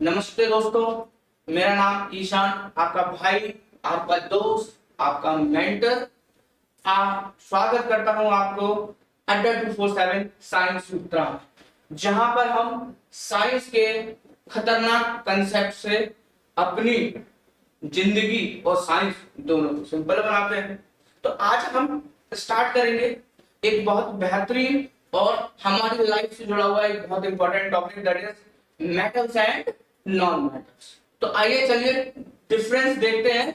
नमस्ते दोस्तों, मेरा नाम ईशान, आपका भाई, आपका दोस्त, आपका मेंटर। स्वागत करता हूं आपको अड्डा 247 साइंस सूत्रा, जहां पर हम साइंस के खतरनाक कंसेप्ट से अपनी जिंदगी और साइंस दोनों को सिंपल बनाते हैं। तो आज हम स्टार्ट करेंगे एक बहुत बेहतरीन और हमारी लाइफ से जुड़ा हुआ एक बहुत important topic, that is metals and non metals. तो आइए चलिए डिफरेंस देखते हैं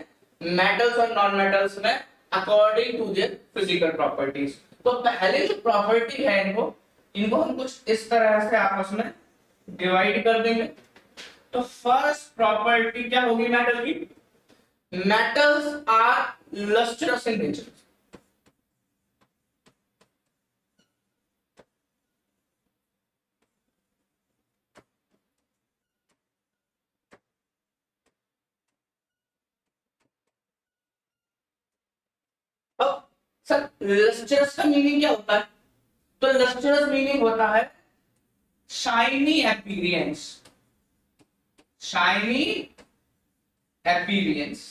मेटल्स और नॉन मेटल्स में according to their physical properties. तो पहले जो प्रॉपर्टी है इनको इनको हम कुछ इस तरह से आपस में डिवाइड कर देंगे। तो फर्स्ट प्रॉपर्टी क्या होगी मेटल की? Metals are lustrous in nature. अब सर लस्ट्रस का मीनिंग क्या होता है? तो लस्ट्रस मीनिंग होता है शाइनी अपीयरेंस। शाइनी अपीयरेंस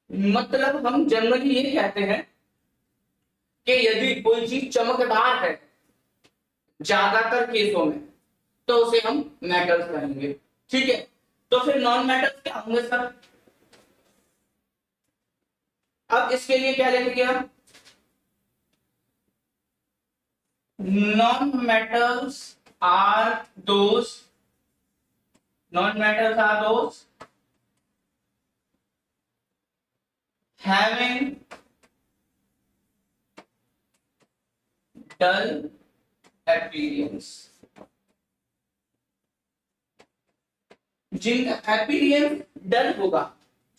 मतलब हम जनरली ये कहते हैं कि यदि कोई चीज चमकदार है ज्यादातर केसों में तो उसे हम मेटल्स कहेंगे। ठीक है, तो फिर नॉन मेटल्स क्या होंगे सर? अब इसके लिए क्या लिखेंगे हम? non-metals are those non-metals are those having dull appearance। जिनका अपीयरेंस डल होगा,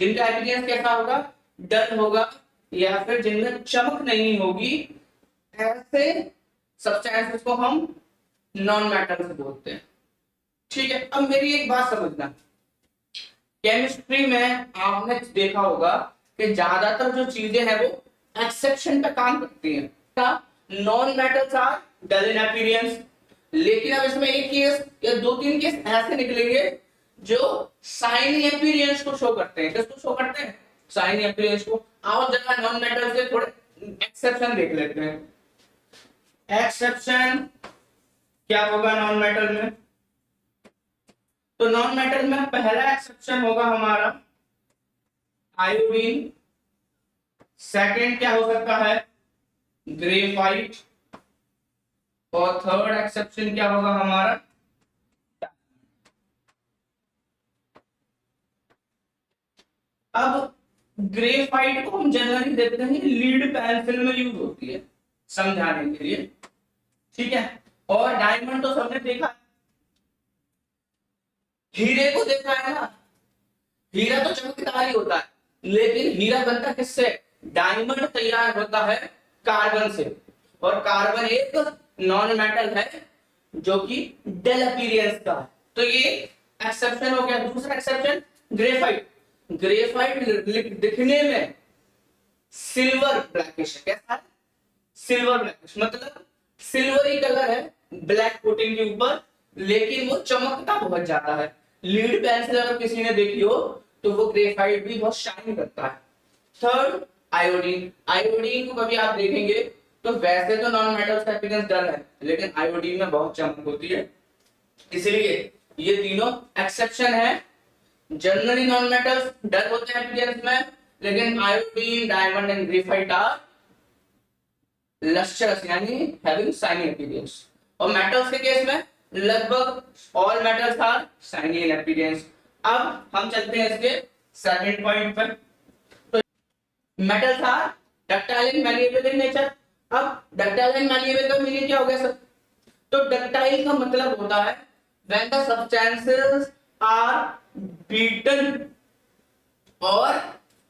जिनका अपीयरेंस कैसा होगा? डल होगा, या फिर जिनमें चमक नहीं होगी, ऐसे सब्सटेंसेस को हम नॉन मेटल्स बोलते हैं। ठीक है, अब मेरी एक बात समझना, केमिस्ट्री में आपने देखा होगा कि ज्यादातर जो चीजें हैं वो एक्सेप्शन पे काम करती हैं। Non metals are dull in appearance, लेकिन अब इसमें एक केस या दो तीन केस ऐसे निकलेंगे जो शाइनी अपीयरेंस को शो करते हैं। किसको शो करते हैं? शाइनी अपीयरेंस को। आओ जरा नॉन मेटल्स के थोड़े एक्सेप्शन देख लेते हैं। एक्सेप्शन क्या होगा नॉन मेटल में? तो नॉन मेटल में पहला एक्सेप्शन होगा हमारा आयोडीन। सेकंड क्या हो सकता है? ग्रेफाइट। और थर्ड एक्सेप्शन क्या होगा हमारा? अब ग्रेफाइट को हम जनरली देखते हैं लीड पेंसिल में यूज होती है समझाने के लिए। ठीक है, और डायमंड तो सबने देखा, हीरे को देखा है ना, हीरा तो चमकदार ही होता है, लेकिन हीरा बनता किससे? डायमंड तैयार होता है कार्बन से, और कार्बन एक नॉन मेटल है जो कि डल अपीयरेंस का है। तो ये एक्सेप्शन हो गया। दूसरा एक्सेप्शन ग्रेफाइट। ग्रेफाइट दिखने में सिल्वर ब्लैकिश है। कैसा है? सिल्वर ब्लैकिश, मतलब सिल्वरी कलर है ब्लैक कोटिंग के ऊपर, लेकिन वो चमकता बहुत ज्यादा है। लीड पेंसिल अगर किसी ने देखी हो तो वो ग्रेफाइट भी बहुत शाइन करता है। Third iodine. आयोडीन को कभी आप देखेंगे तो वैसे तो नॉन मेटल्स का अपीयरेंस डल है, लेकिन आयोडीन में बहुत चमक होती है, इसलिए ये तीनों एक्सेप्शन है। जनरली नॉन मेटल्स डल होते हैं अपीयरेंस में, लेकिन iodine, diamond and graphite are lustrous यानी हैविंग शाइनी अपीयरेंस। और मेटल्स के केस में लगभग all metals are shiny in appearance. अब हम चलते हैं इसके सेकंड पॉइंट पर। तो metals are ductile and malleable in nature. अब डक्टाइल एंड मैलिएबल का मीनिंग क्या हो गया सर? तो डक्टाइल का मतलब होता है when the substances are beaten or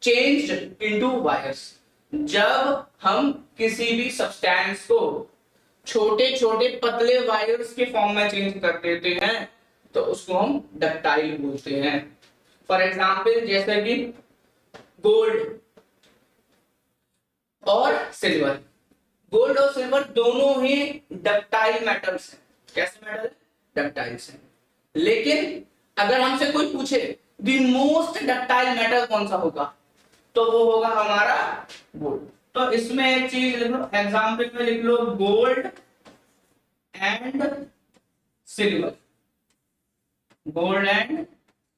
changed into wires। जब हम किसी भी सब्सटेंस को छोटे छोटे पतले वायर्स के फॉर्म में चेंज कर देते हैं तो उसको हम डक्टाइल बोलते हैं। फॉर एग्जाम्पल जैसे कि गोल्ड और सिल्वर। गोल्ड और सिल्वर दोनों ही डक्टाइल मेटल्स हैं। कैसे मेटल? डक्टाइल्स हैं। लेकिन अगर हमसे कोई पूछे द मोस्ट डक्टाइल मेटल कौन सा होगा, तो वो होगा हमारा गोल्ड। तो इसमें एक चीज लिख लो, एग्जाम्पल में लिख लो gold and silver, gold and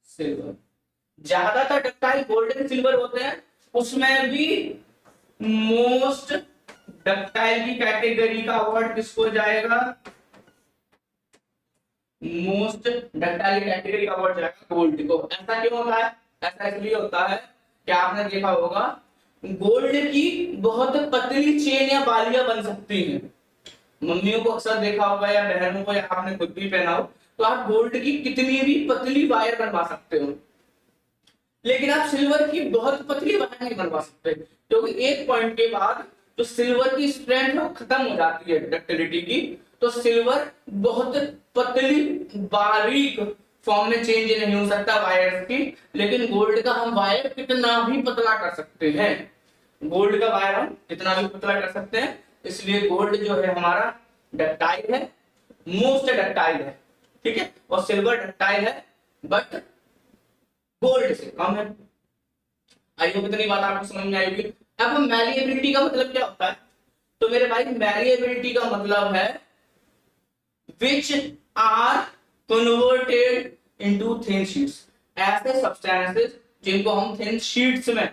silver. ज्यादातर डक्टाइल गोल्ड एंड सिल्वर होते हैं, उसमें भी मोस्ट डक्टाइल की कैटेगरी का अवार्ड किसको जाएगा, मोस्ट डक्टाइल कैटेगरी का अवार्ड जाएगा गोल्ड को। ऐसा क्यों होता है, ऐसा इसलिए होता है कि आपने देखा होगा गोल्ड की बहुत पतली चेन या बालियां बन सकती हैं। मम्मियों को अक्सर देखा होगा या बहनों को, या आपने खुद भी पहना हो, तो आप गोल्ड की कितनी भी पतली वायर बनवा सकते हो, लेकिन आप सिल्वर की बहुत पतली वायर नहीं बनवा सकते, क्योंकि एक पॉइंट के बाद जो सिल्वर की स्ट्रेंथ है वो खत्म हो जाती है डक्टिलिटी की। तो सिल्वर बहुत पतली बारीक फॉर्म में चेंज नहीं हो सकता वायर्स की, लेकिन गोल्ड का हम वायर कितना भी पतला कर सकते हैं, गोल्ड का वायर हम कितना भी पतला कर सकते हैं। इसलिए गोल्ड जो है हमारा डक्टाइल है, मोस्ट डक्टाइल है, ठीक है, और सिल्वर डक्टाइल है बट गोल्ड से कम है। आई होप इतनी बात आपको समझ में आएगी। अब मैलिएबिलिटी का मतलब क्या होता है, तो मेरे भाई मैलिएबिलिटी का मतलब है which are converted into thin sheets, ऐसे सब्सटेंसेस जिनको हम थिन शीट्स में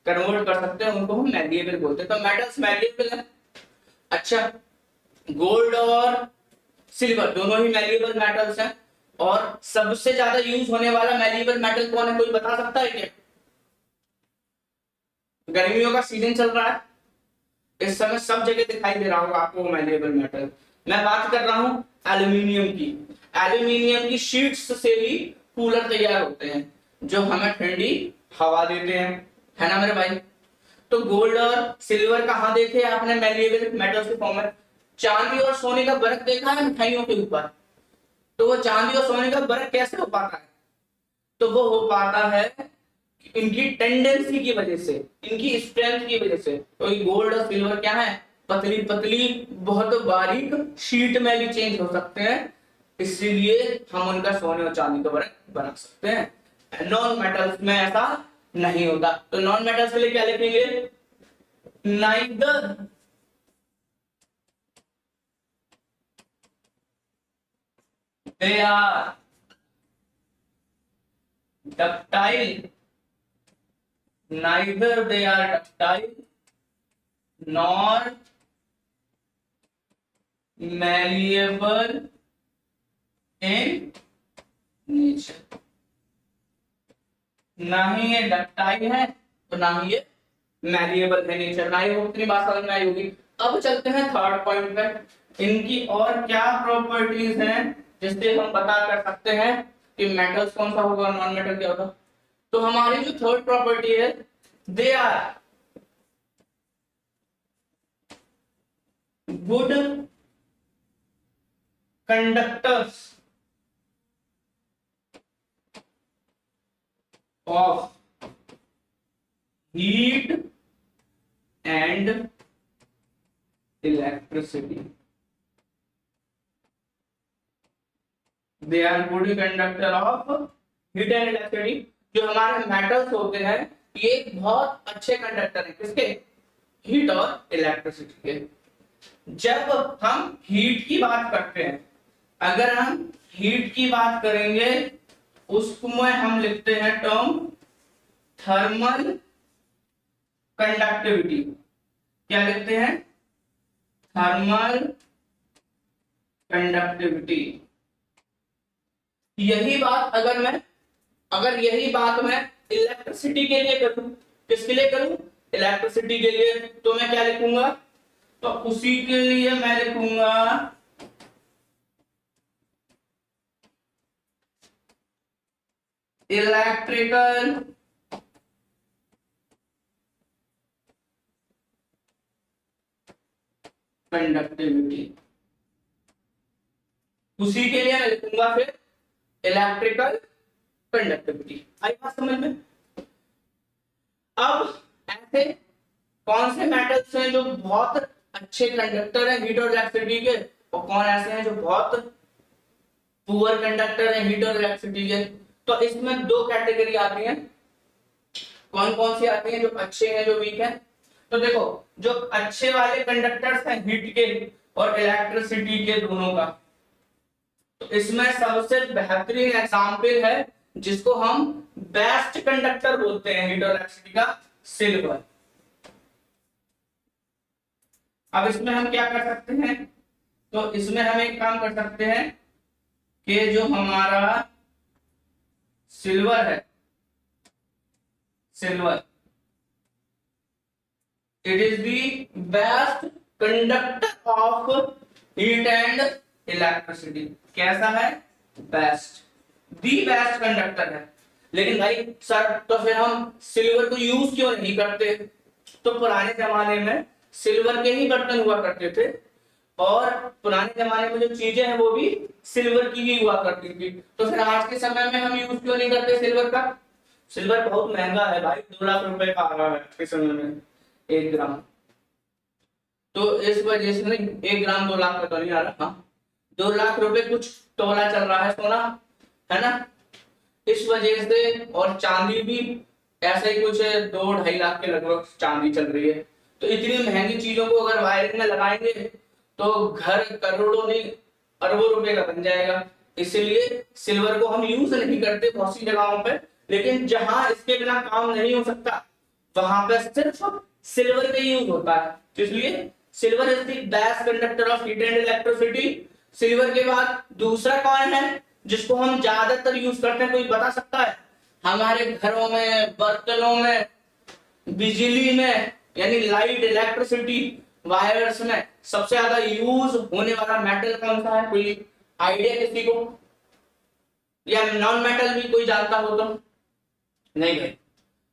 कन्वर्ट कर सकते हैं उनको हम मैलिएबल बोलते हैं। तो मेटल्स मैलिएबल है। अच्छा, गोल्ड और सिल्वर दोनों ही मैलिएबल मेटल्स हैं, और सबसे ज्यादा यूज होने वाला मैलिएबल मेटल कौन है, कोई बता सकता है क्या? गर्मियों का सीजन चल रहा है, इस समय सब जगह दिखाई दे रहा होगा आपको मैलिएबल मेटल। मैं बात कर रहा हूं एल्यूमिनियम की। एल्यूमिनियम की शीट्स से ही कूलर तैयार होते हैं जो हमें ठंडी हवा देते हैं, है ना मेरे भाई। तो गोल्ड और सिल्वर कहां देखे आपने मैलिएबल मेटल्स के फॉर्म में? चांदी और सोने का बर्फ देखा है मिठाइयों के ऊपर, तो वो चांदी और सोने का बर्फ कैसे हो पाता है? तो वो हो पाता है इनकी टेंडेंसी की वजह से, इनकी स्ट्रेंथ की वजह से। तो ये गोल्ड और सिल्वर क्या है, पतली पतली बहुत बारीक शीट में भी चेंज हो सकते हैं, इसीलिए हम उनका सोने और चांदी का बर्फ बना सकते हैं। नॉन मेटल्स में ऐसा नहीं होता। तो नॉन मेटल्स के लिए क्या लिखेंगे, neither they are ductile, neither they are ductile nor malleable in nature। ना ही ये डक्टाइल है तो ना ही ये मैलिएबल है नेचर। ना ही उतनी बात समझ में आई होगी। अब चलते हैं थर्ड पॉइंट पे, इनकी और क्या प्रॉपर्टीज हैं जिससे हम पता कर सकते हैं कि मेटल्स कौन सा होगा और नॉन मेटल क्या होगा। तो हमारी जो थर्ड प्रॉपर्टी है, they are good conductors of heat and electricity. They are good conductor of heat and electricity. जो हमारे मेटल्स होते हैं ये बहुत अच्छे कंडक्टर हैं, किसके? हीट और इलेक्ट्रिसिटी के। जब हम हीट की बात करते हैं, अगर हम हीट की बात करेंगे उसमें हम लिखते हैं टर्म थर्मल कंडक्टिविटी। क्या लिखते हैं? Thermal conductivity. यही बात अगर यही बात मैं इलेक्ट्रिसिटी के लिए करूं, किसके लिए करूं? इलेक्ट्रिसिटी के लिए, तो मैं क्या लिखूंगा? तो उसी के लिए मैं लिखूंगा इलेक्ट्रिकल कंडक्टिविटी। उसी के लिए मैं लिखूंगा फिर इलेक्ट्रिकल कंडक्टिविटी। आई बात समझ में? अब ऐसे कौन से मेटल्स हैं जो बहुत अच्छे कंडक्टर हैं हीट और इलेक्ट्रिसिटी के, और कौन ऐसे हैं जो बहुत पुअर कंडक्टर है हीट और इलेक्ट्रिसिटी के। तो इसमें दो कैटेगरी आती है। कौन कौन सी आती है? जो अच्छे हैं, जो वीक है। तो देखो, जो अच्छे वाले कंडक्टर्स हैं हीट के और इलेक्ट्रिसिटी के दोनों का, तो इसमें सबसे बेहतरीन एग्जाम्पल है जिसको हम बेस्ट कंडक्टर बोलते हैं हीट और इलेक्ट्रिसिटी का, सिल्वर। अब इसमें हम क्या कर सकते हैं? तो इसमें हम एक काम कर सकते हैं कि जो हमारा सिल्वर है, silver it is the best conductor of heat and electricity. कैसा है? बेस्ट, दी बेस्ट कंडक्टर है। लेकिन भाई सर, तो फिर हम सिल्वर को यूज क्यों नहीं करते? तो पुराने जमाने में सिल्वर के ही बर्तन हुआ करते थे और पुराने जमाने में जो चीजें हैं वो भी सिल्वर की ही हुआ करती थी। तो फिर आज के समय में हम यूज क्यों नहीं करते सिल्वर का? सिल्वर बहुत महंगा है भाई, 2 लाख रुपए का आ रहा है इस समय में 1 ग्राम। तो इस वजह से नहीं, 1 ग्राम 2 लाख का तो नहीं आ रहा। हाँ, 2 लाख रुपए कुछ तोला चल रहा है सोना, है ना? इस वजह से, और चांदी भी ऐसे ही कुछ 2-2.5 लाख के लगभग चांदी चल रही है। तो इतनी महंगी चीजों को अगर वायरिंग में लगाएंगे तो घर करोड़ों नहीं अरबों रुपए का बन जाएगा। इसलिए सिल्वर को हम यूज नहीं करते बहुत सी जगहों पे, लेकिन जहां इसके बिना काम नहीं हो सकता वहां पे सिर्फ सिल्वर का यूज होता है। तो इसलिए silver is the best conductor of heat and electricity. Silver के बाद दूसरा कौन है जिसको हम ज्यादातर यूज करते हैं? कोई बता सकता है? हमारे घरों में, बर्तनों में, बिजली में, यानी लाइट, इलेक्ट्रिसिटी, वायर्स में सबसे ज्यादा यूज होने वाला मेटल कौन सा है? कोई आइडिया किसी को? या नॉन मेटल भी कोई जानता हो तो? नहीं भाई,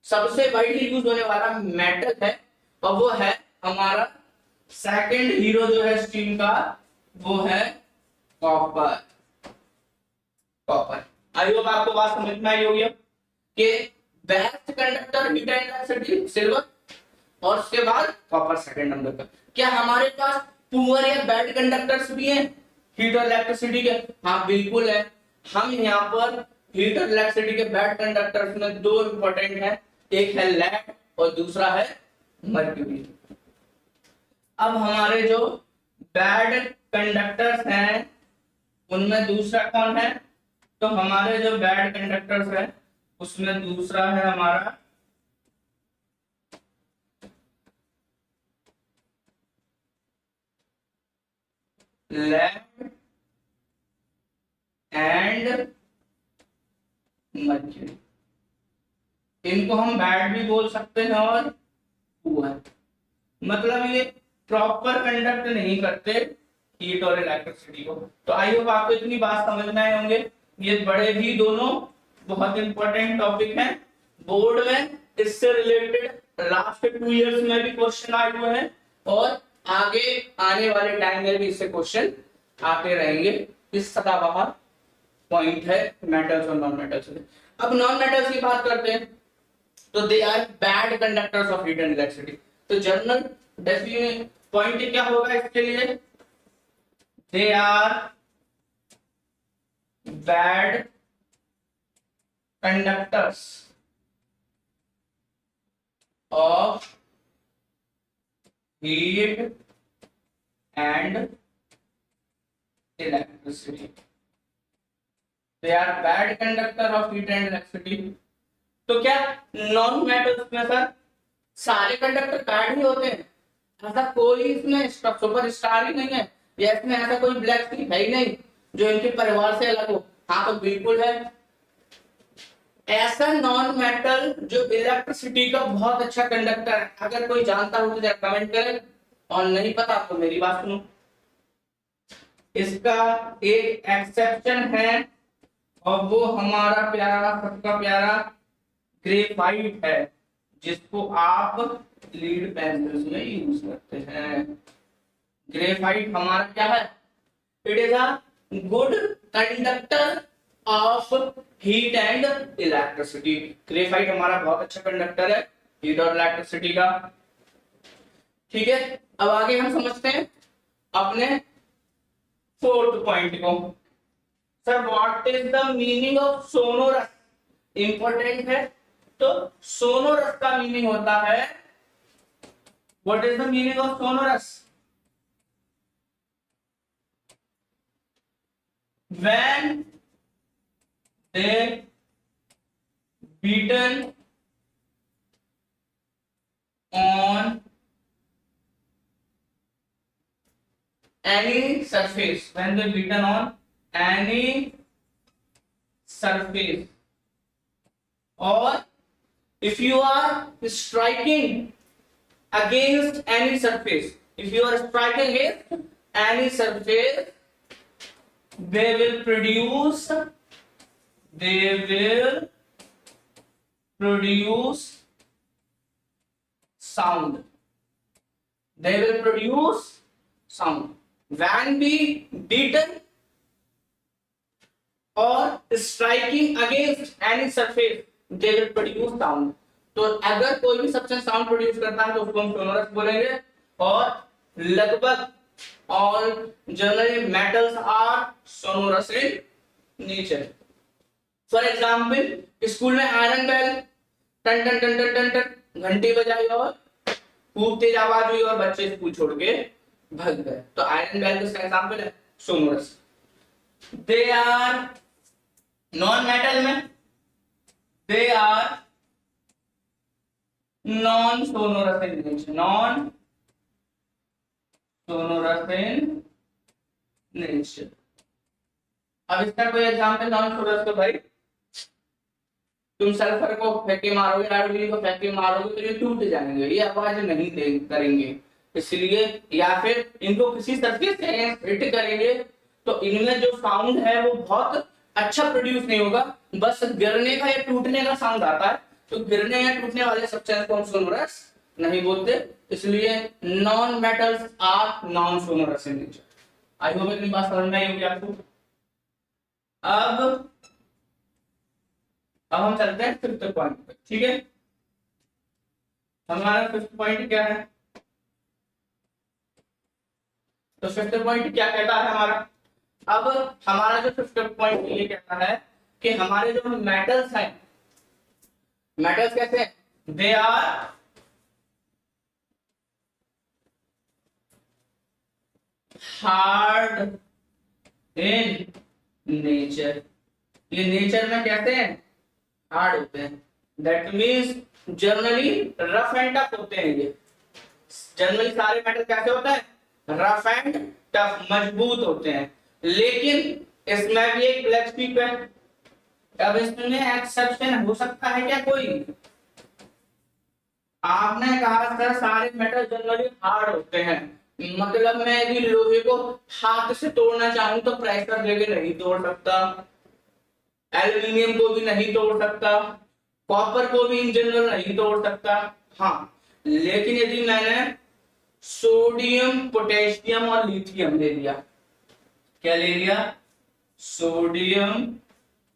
सबसे वाइडली यूज होने वाला मेटल है और वो है हमारा सेकंड हीरो जो है स्टीम का, वो है कॉपर। कॉपर, आई होप आपको बात समझ में आई होगी कि best conductor heat and electricity silver और उसके बाद कॉपर सेकंड नंबर का। क्या हमारे पास पुअर या बैड कंडक्टर्स भी हैं हीट और इलेक्ट्रिसिटी के? हाँ बिल्कुल है। हम यहाँ पर हीट और इलेक्ट्रिसिटी के बैड कंडक्टर्स में 2 इंपॉर्टेंट है, एक है लेड और दूसरा है मर्क्यूरी। अब हमारे जो बैड कंडक्टर्स हैं उनमें दूसरा कौन है? तो हमारे जो बैड कंडक्टर्स है उसमें दूसरा है हमारा लेड एंड मर्क्यूरी। इनको हम बैड भी बोल सकते हैं और पुअर, मतलब ये प्रॉपर कंडक्ट नहीं करते हीट और इलेक्ट्रिसिटी को। तो आई होप आपको इतनी बात समझ में आए होंगे। ये बड़े ही दोनों बहुत इंपॉर्टेंट टॉपिक हैं, बोर्ड में इससे रिलेटेड लास्ट 2 इयर्स में भी क्वेश्चन आए हुए हैं और आगे आने वाले टाइम में भी इससे क्वेश्चन आते रहेंगे। इस सदाबहार पॉइंट है मेटल्स और नॉन मेटल्स। अब नॉन मेटल्स की बात करते हैं तो they are bad conductors of heat and electricity. तो जनरल डेफिनेशन पॉइंट क्या होगा इसके लिए? They are bad conductors of heat and electricity. They are bad conductor of heat and electricity. तो क्या नॉन मेटल्स में सर सारे कंडक्टर बैड ही होते हैं? ऐसा कोई इसमें सुपर स्टार ही नहीं है, या इसमें ऐसा कोई ब्लैक शीप है ही नहीं जो इनके परिवार से अलग हो? हाँ तो बिल्कुल है। ऐसा नॉन मेटल जो इलेक्ट्रिसिटी का बहुत अच्छा कंडक्टर है, अगर कोई जानता हो तो कमेंट करें, और नहीं पता तो मेरी बात सुनो। इसका एक एक्सेप्शन है और वो हमारा प्यारा, सबका प्यारा ग्रेफाइट है, जिसको आप लीड पेंसिल्स में यूज करते हैं। ग्रेफाइट हमारा क्या है? It is a good conductor of heat and electricity. Graphite हमारा बहुत अच्छा कंडक्टर है हीट और इलेक्ट्रिसिटी का। ठीक है, अब आगे हम समझते हैं अपने 4th पॉइंट को। Sir what is the meaning of sonorous, important है। तो सोनोरस का मीनिंग होता है, what is the meaning of sonorous, when they beaten on any surface, when they beaten on any surface, or if you are striking against any surface, if you are striking against any surface, they will produce sound, they will produce sound when be beaten or striking against any surface, they will produce sound। तो अगर कोई भी substance sound produce करता है तो उसको हम sonorous बोलेंगे। और लगभग all generally metals are sonorous in nature। For example school में आयरन बेल टन टन टन टन टन टन घंटी बजाई और खूब तेज आवाज हुई और बच्चे स्कूल छोड़ के भाग गए, तो आयरन बेल का एग्जाम्पल है sonorous. They are non metal में they are non sonorous in nature, non sonorous in nature. अब इसका कोई एग्जाम्पल नॉन सोनोरस का, भाई तुम सल्फर को फेंके मारोगे, आयोडीन को फेंके मारोगे तो ये टूट जाएंगे, ये आवाज नहीं करेंगे, इसलिए या फिर इनको किसी सरफेस से हिट करेंगे तो इनमें जो साउंड है वो बहुत अच्छा प्रोड्यूस नहीं होगा, बस गिरने का या टूटने का साउंड आता है। तो गिरने या टूटने वाले सब्सटेंस को हम सोनोरस नहीं बोलते, इसलिए non metals are non sonorous in nature. I hope इतनी बात समझ में आई होगी आपको। अब हम चलते हैं फिफ्थ पॉइंट पे, ठीक है। हमारा फिफ्थ पॉइंट क्या है, तो फिफ्थ पॉइंट क्या कहता है हमारा, अब हमारा जो फिफ्थ पॉइंट ये कहता है कि हमारे जो मेटल्स हैं, मेटल्स कैसे हैं, they are hard in nature, ये नेचर में कैसे हैं, हार्ड होते हैं। That means generally rough and tough होते हैं, ये जनरली सारे मेटल कैसे होता है, रफ एंड टफ, मजबूत होते हैं। लेकिन इसमें भी एक ब्लैक स्ट्रिप है। अब इसमें एक्सेप्शन हो सकता है क्या कोई, आपने कहा सर सारे मेटल जनरली हार्ड होते हैं, मतलब मैं यदि लोहे को हाथ से तोड़ना चाहूं तो प्रेशर देके नहीं तोड़ सकता, एल्यूमिनियम को भी नहीं तोड़ सकता, कॉपर को भी इन जनरल नहीं तोड़ सकता। हाँ, लेकिन यदि मैंने सोडियम पोटेशियम और लिथियम ले लिया, क्या ले लिया, सोडियम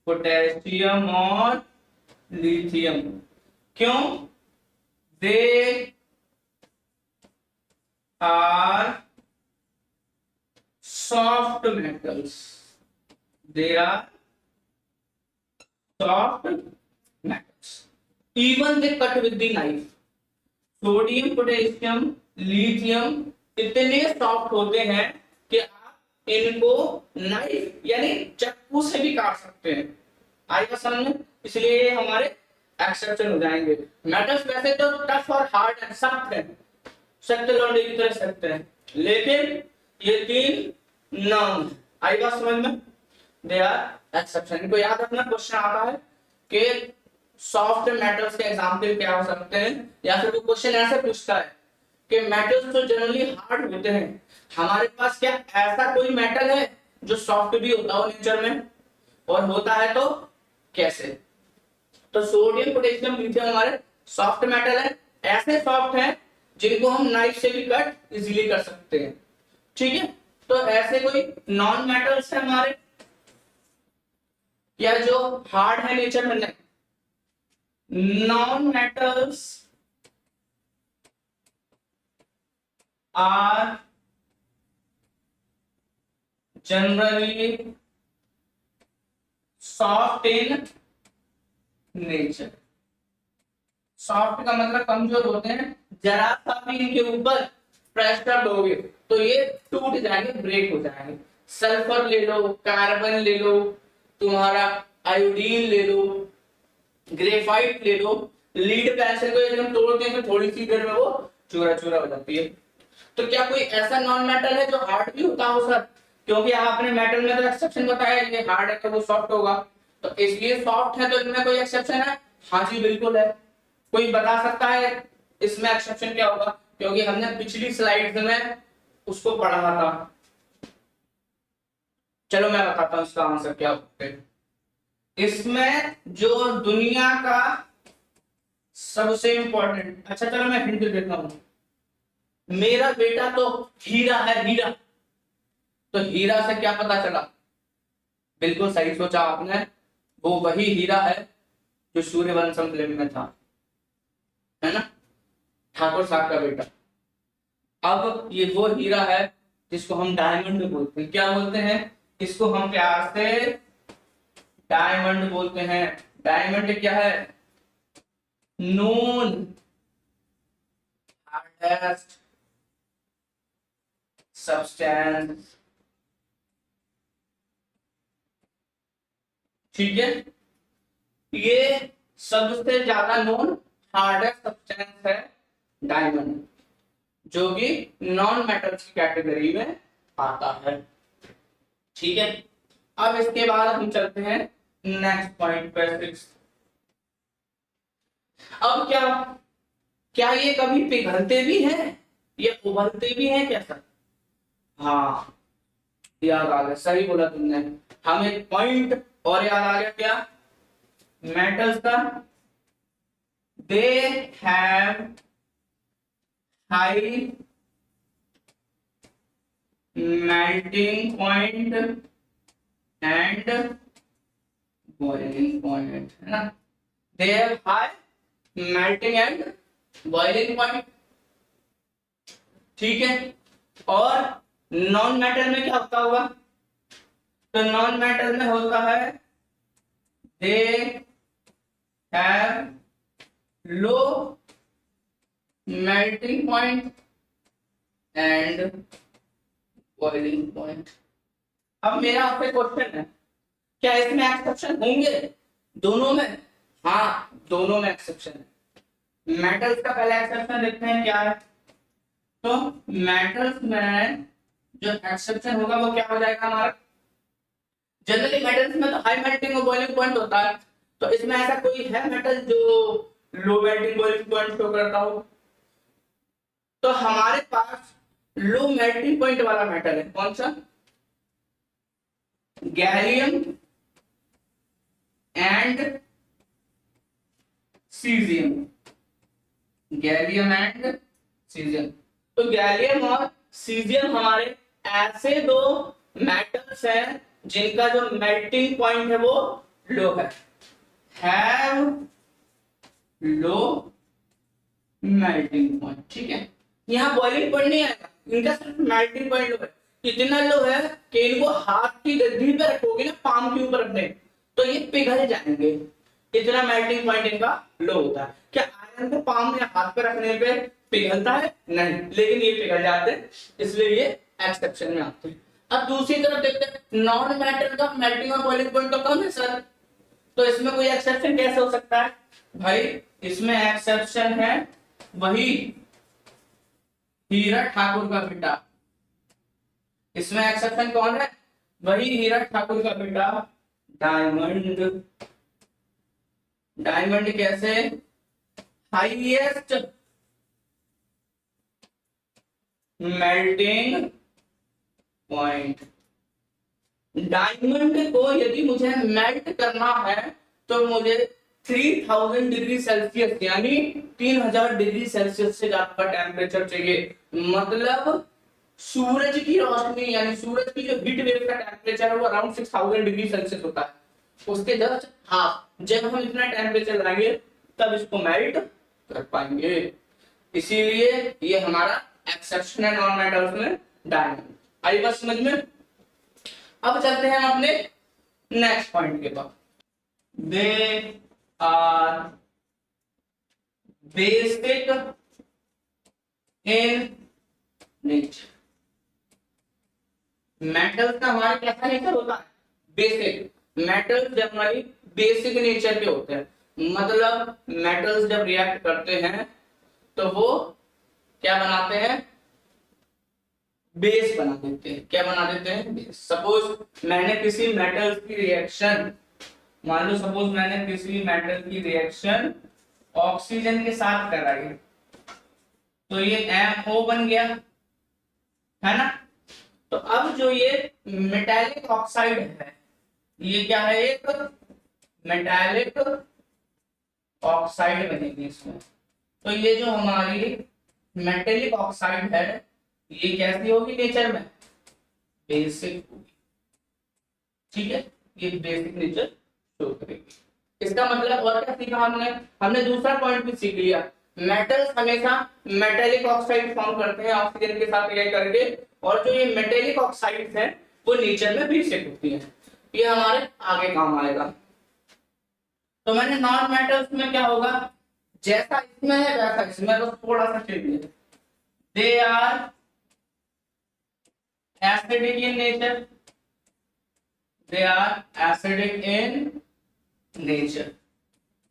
पोटेशियम और लिथियम, क्यों, they are soft metals, they are soft metals, even they cut with the knife। Sodium potassium lithium इतने सॉफ्ट होते हैं कि आप इनको नाइफ यानी चाकू से भी काट सकते हैं, आएगा समझ में, इसलिए हमारे एक्सेप्शन हो जाएंगे। मेटल्स वैसे तो टफ और हार्ड है, सख्त है, सख्त लोहे की तरह सख्त है, लेकिन ये तीन नॉन, आएगा समझ में, दे आर एक्सेप्शन। इनको याद रखना, क्वेश्चन आता है कि सॉफ्ट मेटल्स के एग्जांपल क्या हो सकते हैं, या फिर वो क्वेश्चन ऐसे पूछता है कि मेटल्स तो जनरली हार्ड होते हैं, हमारे पास क्या ऐसा कोई मेटल है जो सॉफ्ट भी होता हो नेचर में, और होता है तो कैसे। तो सोडियम पोटेशियम लिथियम हमारे सॉफ्ट मेटल है, ऐसे सॉफ्ट हैं जिनको हम नाइफ से भी कट इजीली कर सकते हैं, ठीक है। तो ऐसे कोई नॉन मेटल्स है हमारे, या जो हार्ड है नेचर में, non metals are generally soft in nature. Soft का मतलब कमजोर होते हैं, जरा सा भी इनके ऊपर प्रेशर दोगे तो ये टूट जाएंगे, ब्रेक हो जाएंगे। सल्फर ले लो, कार्बन ले लो, तुम्हारा आयोडीन ले लो, ग्रेफाइट ले लो, लीड पेंसिल को एकदम तोड़ते हैं तो थोड़ी सी देर में वो चूरा चूरा हो जाती है। तो क्या कोई ऐसा नॉन मेटल है जो हार्ड भी होता हो सर? क्योंकि आपने मेटल में तो एक्सेप्शन बताया, ये हार्ड है तो वो सॉफ्ट होगा, तो इसलिए सॉफ्ट है तो इनमें कोई एक्सेप्शन है? हाँ जी बिल्कुल है। कोई बता सकता है इसमें एक्सेप्शन क्या होगा? क्योंकि हमने पिछली स्लाइड में उसको पढ़ा था। चलो मैं बताता हूं इसका आंसर क्या होता है। इसमें जो दुनिया का सबसे इंपॉर्टेंट, अच्छा चलो मैं हिंट देता हूं, मेरा बेटा तो हीरा है, हीरा। तो हीरा से क्या पता चला? बिल्कुल सही सोचा आपने, वो वही हीरा है जो सूर्यवंशम फिल्म में था, है ना, ठाकुर साहब का बेटा। अब ये वो हीरा है जिसको हम डायमंड बोलते हैं। क्या बोलते हैं इसको? हम प्यार से डायमंड बोलते हैं। डायमंड क्या है? Known hardest substance. ठीक है, ये सबसे ज्यादा नोन हार्डेस्ट सब्सटेंस है डायमंड, जो कि नॉन मेटल्स की कैटेगरी में आता है। ठीक है, अब इसके बाद हम चलते हैं नेक्स्ट पॉइंट पर। 6। अब क्या क्या ये कभी पिघलते भी हैं या उबलते भी हैं क्या सर? हाँ, याद आ गया, सही बोला तुमने। हमें एक पॉइंट और याद आ गया, क्या? मेटल्स का they have high melting point and boiling point, है ना? They have high melting and boiling point. ठीक है, और नॉन मेटल में क्या होता होगा? तो नॉन मेटल में होता है they have low melting point and boiling point. अब मेरा आपसे क्वेश्चन है, क्या इसमें एक्सेप्शन होंगे दोनों में? हाँ, दोनों में एक्सेप्शन है। मेटल्स का पहला एक्सेप्शन देखते हैं क्या है। तो मेटल्स में जो एक्सेप्शन होगा वो क्या हो जाएगा हमारा? जनरली मेटल्स में तो हाई मेल्टिंग और बॉइलिंग पॉइंट होता है, तो इसमें ऐसा कोई है मेटल जो low melting boiling point show करता हो? तो हमारे पास लो मेल्टिंग पॉइंट वाला मेटल है कौन सा? Gallium and caesium. Gallium and caesium. तो गैलियम और सीजियम हमारे ऐसे दो मेटल्स हैं जिनका जो मेल्टिंग पॉइंट है वो लो है। Have low melting point. ठीक है, यहाँ बॉइलिंग पॉइंट नहीं आएगा, इनका सिर्फ मेल्टिंग पॉइंट लो है। इतना लो है कि इनको हाथ की गद्दी पे रखोगे ना, पाम के ऊपर अपने, तो ये पिघल जाएंगे। इतना मेल्टिंग पॉइंट इनका लो होता है। क्या आयरन को पाम या हाथ पे रखने पे पिघलता है? नहीं, लेकिन ये पिघल जाते हैं, इसलिए ये एक्सेप्शन में आते हैं। अब दूसरी तरफ देखते हैं, नॉन मेटल का मेल्टिंग और बॉइलिंग पॉइंट तो कम है सर, तो इसमें कोई एक्सेप्शन कैसे हो सकता है? भाई इसमें एक्सेप्शन है वही हीरा ठाकुर का बेटा। इसमें एक्सेप्शन कौन है? वही हीरा ठाकुर का बेटा, डायमंड। डायमंड कैसे? Highest melting point. डायमंड को यदि मुझे मेल्ट करना है तो मुझे 3000 डिग्री सेल्सियस यानी 3000 डिग्री सेल्सियस से ज्यादा का टेम्परेचर चाहिए। मतलब सूरज की रोशनी यानी सूरज की जो हीट वेव का टेम्परेचर है वो अराउंड 6000 डिग्री सेल्सियस होता है, उसके जस्ट हाफ। जब हम इतना टेम्परेचर लाएंगे तब इसको मेल्ट कर पाएंगे। इसीलिए ये हमारा एक्सेप्शन है नॉन मेटल्स में डायमंड। आई बात समझ में? अब चलते हैं हम अपने नेक्स्ट पॉइंट के पास। They are basic in nature. Metals का हमारे कैसा नेचर होता है? Basic. Metals generally basic nature के होते हैं, मतलब मेटल्स जब रिएक्ट करते हैं तो वो क्या बनाते हैं? बेस बना देते हैं। क्या बना देते हैं? बेस। सपोज मैंने किसी मेटल्स की रिएक्शन, मान लो सपोज मैंने किसी मेटल की रिएक्शन ऑक्सीजन के साथ कराई, तो ये MO बन गया, है ना? तो अब जो ये मेटालिक ऑक्साइड है, ये क्या है? एक मेटालिक ऑक्साइड बनेगी इसमें। तो ये जो हमारी मेटालिक ऑक्साइड है, ये कैसी होगी नेचर में? बेसिक होगी। ठीक है, ये बेसिक नेचर शो करेगी। इसका मतलब और क्या सीखा हमने? हमने दूसरा पॉइंट भी सीख लिया, मेटल्स हमेशा मेटालिक ऑक्साइड फॉर्म करते हैं ऑक्सीजन के साथ रिएक्ट करके, और जो ये मेटालिक ऑक्साइड्स हैं वो नेचर में बेसिक होती हैं। ये हमारे आगे काम आएगा। तो मैंने नॉन मेटल्स में क्या होगा, जैसा इसमें है वैसा इसमें, तो थोड़ा सा चेंज है। They are acidic in nature, they are acidic in nature.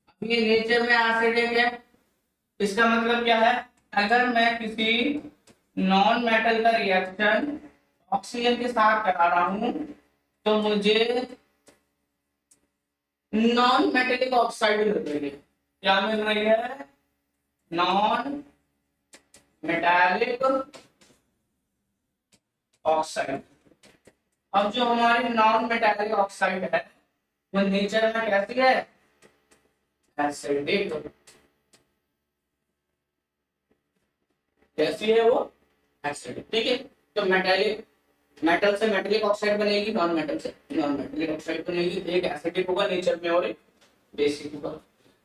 अब ये नेचर में एसिडिक है, इसका मतलब क्या है? अगर मैं किसी नॉन मेटल का रिएक्शन ऑक्सीजन के साथ करा रहा हूं तो मुझे नॉन मेटेलिक ऑक्साइड मिल रही है। क्या मिल रही है? Non metallic oxide. अब जो हमारी नॉन मेटालिक ऑक्साइड है वो नेचर में कैसी है? एसिडिक। कैसी है वो? एसिडिक। ठीक है, तो मेटालिक, मेटल से मेटालिक ऑक्साइड बनेगी, नॉन मेटल से नॉन मेटालिक ऑक्साइड बनेगी। एक एसिडिक होगा नेचर में और एक बेसिक होगा।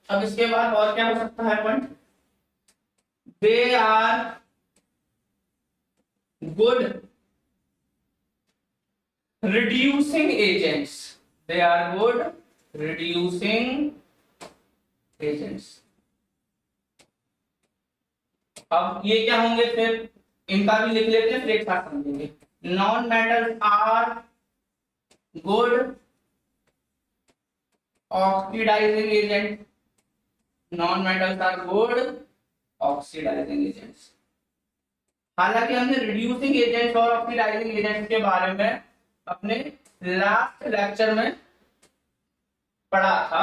अब इसके बाद और क्या हो सकता है point? They are good reducing agents, they are good reducing agents. अब ये क्या होंगे फिर? इनका भी लिख लेते हैं, फिर एक साथ समझेंगे। Non metals are good oxidising agent, non metals are good oxidising agents. हालांकि हमने रिड्यूसिंग एजेंट्स और ऑक्सीडाइजिंग एजेंट्स के बारे में अपने लास्ट लेक्चर में पढ़ा था।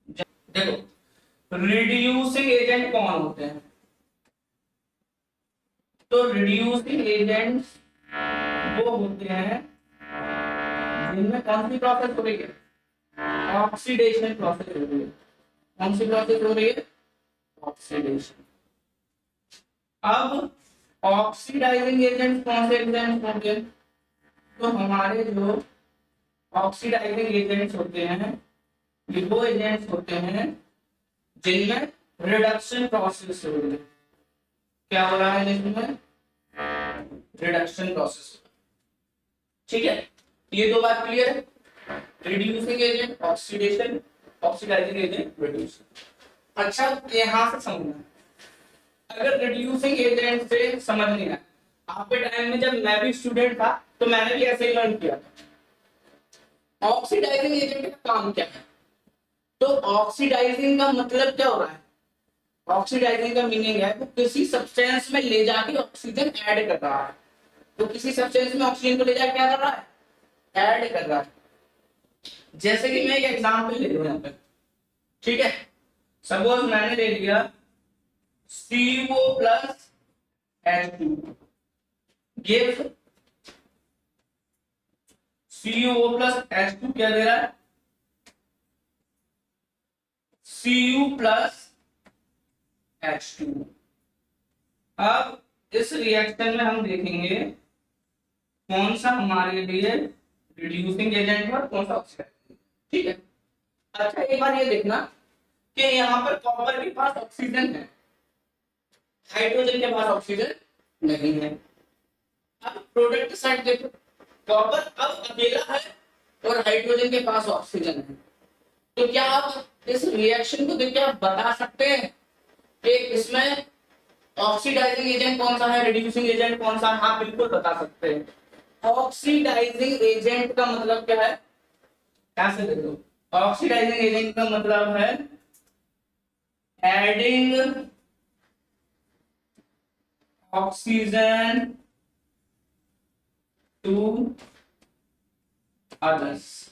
देखो रिड्यूसिंग एजेंट कौन होते हैं? तो रिड्यूसिंग एजेंट्स वो होते हैं जिनमें कौन सी प्रोसेस हो रही है? ऑक्सीडेशन प्रोसेस हो रही है। कौन सी प्रोसेस हो रही है? ऑक्सीडेशन। अब ऑक्सीडाइजिंग एजेंट कौन से एजेंट होंगे? तो हमारे जो ऑक्सीडाइजिंग एजेंट्स होते हैं ये वो एजेंट्स होते हैं जिनमें रिडक्शन प्रोसेस हो रही है। क्या हो रहा है जिसमें? Reduction process. ठीक है, ये दो बात क्लियर है। Reducing agent oxidation, oxidising agent reducing. अच्छा यहां से समझना, अगर रिड्यूसिंग एजेंट से समझ नहीं आया, आपके टाइम में जब मैं भी स्टूडेंट था तो मैंने भी ऐसे ही लर्न किया था। ऑक्सीडाइजिंग एजेंट का काम क्या है? तो ऑक्सीडाइजिंग का मतलब क्या हो रहा है? ऑक्सीडाइजिंग का मीनिंग है तो किसी सब्सटेंस में ले जाके ऑक्सीजन ऐड कर रहा है। तो किसी सब्सटेंस में ऑक्सीजन को ले जाके क्या कर रहा है? ऐड कर रहा है। जैसे कि मैं एक एग्जांपल ले लूं यहां पे, ठीक है? सपोज मैंने ले लिया CO plus H2 give CO plus H2 क्या दे रहा है? Cu plus H2। अब इस रिएक्शन में हम देखेंगे कौन सा हमारे लिए रिड्यूसिंग एजेंट है और कौन सा ऑक्सीडाइजिंग। ठीक है, अच्छा एक बार ये देखना कि यहाँ पर कॉपर के पास ऑक्सीजन है, हाइड्रोजन के पास ऑक्सीजन नहीं है। अब प्रोडक्ट साइड देखो, कॉपर अब अकेला है और हाइड्रोजन के पास ऑक्सीजन है। तो क्या आप इस रिएक्शन को देख के आप बता सकते हैं कि इसमें ऑक्सीडाइजिंग एजेंट कौन सा है, रिड्यूसिंग एजेंट कौन सा है? हाँ बिल्कुल बता सकते हैं। ऑक्सीडाइजिंग एजेंट का मतलब क्या है, कैसे देखो, ऑक्सीडाइजिंग एजेंट का मतलब है एडिंग ऑक्सीजन टू अदर्स,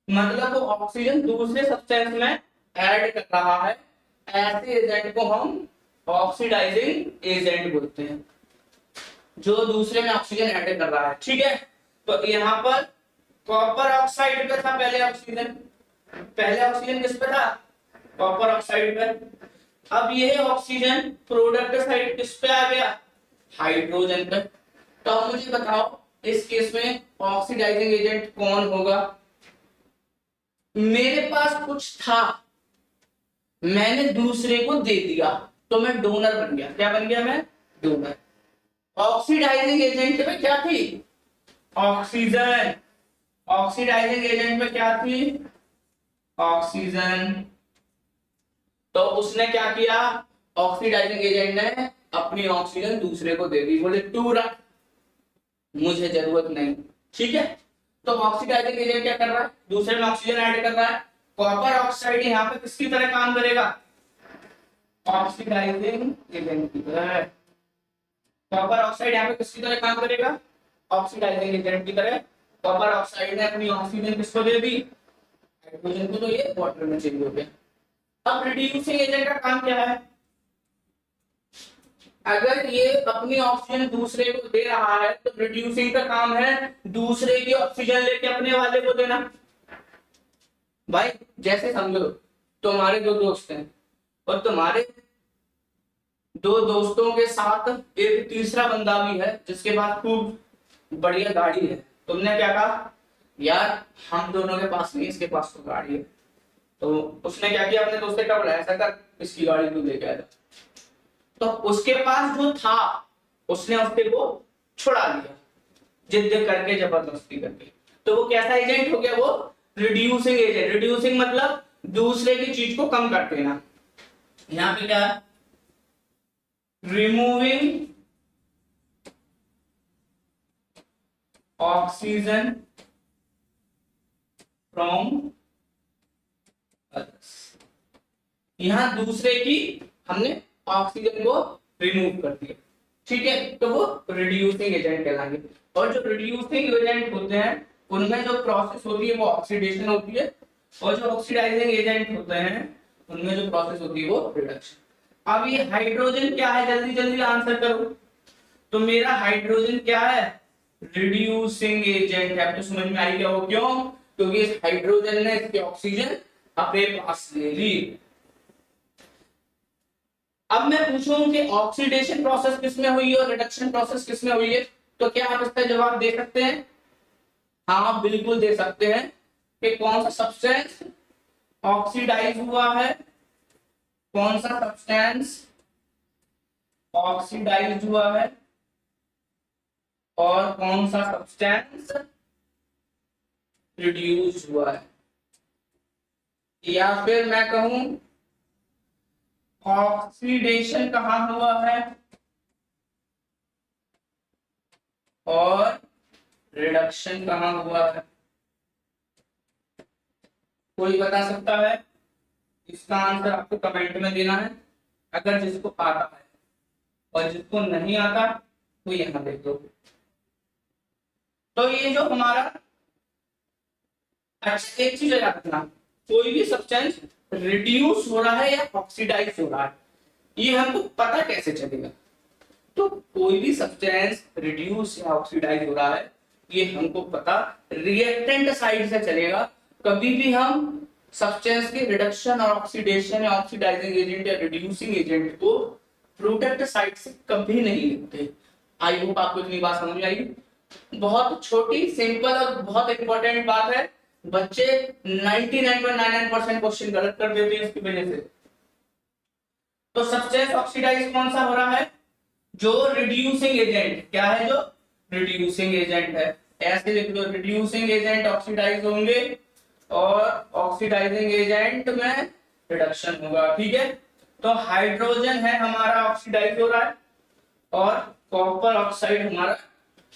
मतलब वो ऑक्सीजन दूसरे सब्सटेंस में ऐड कर रहा है, ऐसे एजेंट को हम ऑक्सीडाइजिंग एजेंट बोलते हैं, जो दूसरे में ऑक्सीजन ऐड कर रहा है। ठीक है, तो यहाँ पर कॉपर ऑक्साइड पे था पहले ऑक्सीजन, पहले ऑक्सीजन किस पे था, कॉपर ऑक्साइड पे। अब ये ऑक्सीजन प्रोडक्ट साइड किस पे आ गया, हाइड्रोजन पे। तो अब मुझे बताओ इस केस में ऑक्सीडाइजिंग एजेंट कौन होगा? मेरे पास कुछ था, मैंने दूसरे को दे दिया, तो मैं डोनर बन गया। क्या बन गया मैं, डोनर। ऑक्सीडाइजिंग एजेंट में क्या थी, ऑक्सीजन। ऑक्सीडाइजिंग एजेंट में क्या थी, ऑक्सीजन। तो उसने क्या किया, ऑक्सीडाइजिंग एजेंट ने अपनी ऑक्सीजन दूसरे को दे दी, बोले तू रख, मुझे जरूरत नहीं। ठीक है, तो ऑक्सीडाइजिंग एजेंट क्या कर रहा है, दूसरे में ऑक्सीजन ऐड कर रहा है। कॉपर ऑक्साइड यहाँ पे किसकी तरह काम करेगा, ऑक्सीडाइजिंग एजेंट की तरह। कॉपर ऑक्साइड यहाँ पे किसकी तरह काम करेगा, ऑक्सीडाइजिंग एजेंट की तरह। कॉपर ऑक्साइड ने अपनी ऑक्सीजन किसको दे दी, हाइड्रोजन को, तो ये वाटर में चेंज हो गया। अब रिड्यूसिंग एजेंट का काम क्या है, अगर ये अपनी ऑक्सीजन दूसरे को दे रहा है तो रिड्यूसिंग का काम है दूसरे की ऑक्सीजन लेके अपने वाले को देना। भाई जैसे समझो तुम्हारे दो दोस्त हैं और तुम्हारे दो दोस्तों के साथ एक तीसरा बंदा भी है जिसके पास खूब बढ़िया गाड़ी है। तुमने क्या कहा, यार हम दोनों के पास नहीं, इसके पास तो गाड़ी है। तो उसने क्या किया, अपने दोस्त का बोला ऐसा कर, इसकी गाड़ी तू लेके आया। तो उसके पास जो था उसने उसके को छुड़ा दिया, जिद करके, जबरदस्ती करके। तो वो कैसा एजेंट हो गया, वो रिड्यूसिंग एजेंट। रिड्यूसिंग मतलब दूसरे की चीज को कम कर देना। यहां पे क्या है, रिमूविंग ऑक्सीजन फ्रॉम अदर्स। यहां दूसरे की हमने ऑक्सीजन को रिमूव कर दिया। ठीक है, तो वो रिड्यूसिंग एजेंट कहलाएंगे। और जो रिड्यूसिंग एजेंट होते हैं उनमें जो प्रोसेस होती है वो ऑक्सीडेशन होती है, और जो ऑक्सीडाइजिंग एजेंट होते हैं उनमें जो प्रोसेस होती है वो रिडक्शन। अब ये हाइड्रोजन क्या है, जल्दी जल्दी आंसर करो। तो मेरा हाइड्रोजन क्या है, रिड्यूसिंग एजेंट है। तो समझ में आई क्या वो क्यों, क्योंकि इस हाइड्रोजन ने इसकी ऑक्सीजन अपने पास ले ली। अब मैं पूछूं कि ऑक्सीडेशन प्रोसेस किसमें हुई है और रिडक्शन प्रोसेस किसमें हुई है, तो क्या आप इसका जवाब दे सकते हैं? हाँ बिल्कुल दे सकते हैं कि कौन सा सब्सटेंस ऑक्सीडाइज हुआ है, कौन सा सब्सटेंस ऑक्सीडाइज हुआ है, और कौन सा सब्सटेंस रिड्यूस हुआ है। या फिर मैं कहूं ऑक्सीडेशन कहां हुआ है और रिडक्शन कहां हुआ है। कोई बता सकता है? इसका आंसर आपको कमेंट में देना है, अगर जिसको आता है, और जिसको नहीं आता तो यहां देख दो। तो ये जो हमारा, अच्छा एक चीज याद रखना, कोई भी सब्सटेंस रिड्यूस हो रहा है या ऑक्सीडाइज हो रहा है ये हमको पता कैसे चलेगा? तो कोई भी सब्सटेंस रिड्यूस या ऑक्सीडाइज हो रहा है ये हमको पता रिएक्टेंट साइड से चलेगा। कभी भी हम सब्सटेंस के रिडक्शन और ऑक्सीडेशन या ऑक्सीडाइजिंग एजेंट या रिड्यूसिंग एजेंट को प्रोडक्ट साइड से कभी नहीं लिखते। आई होप आपको इतनी बात समझ में आई। बहुत छोटी, सिंपल और बहुत इंपॉर्टेंट बात है। बच्चे 99.99% क्वेश्चन गलत कर देते हैं इसकी वजह से। तो सब्सटेंस ऑक्सीडाइज कौन सा हो रहा है, जो रिड्यूसिंग एजेंट। क्या है, जो रिड्यूसिंग एजेंट है। ऐसे लिख दो, रिड्यूसिंग एजेंट ऑक्सीडाइज होंगे और ऑक्सीडाइजिंग एजेंट में रिडक्शन होगा। ठीक है, तो हाइड्रोजन है हमारा ऑक्सीडाइज हो रहा है और कॉपर ऑक्साइड हमारा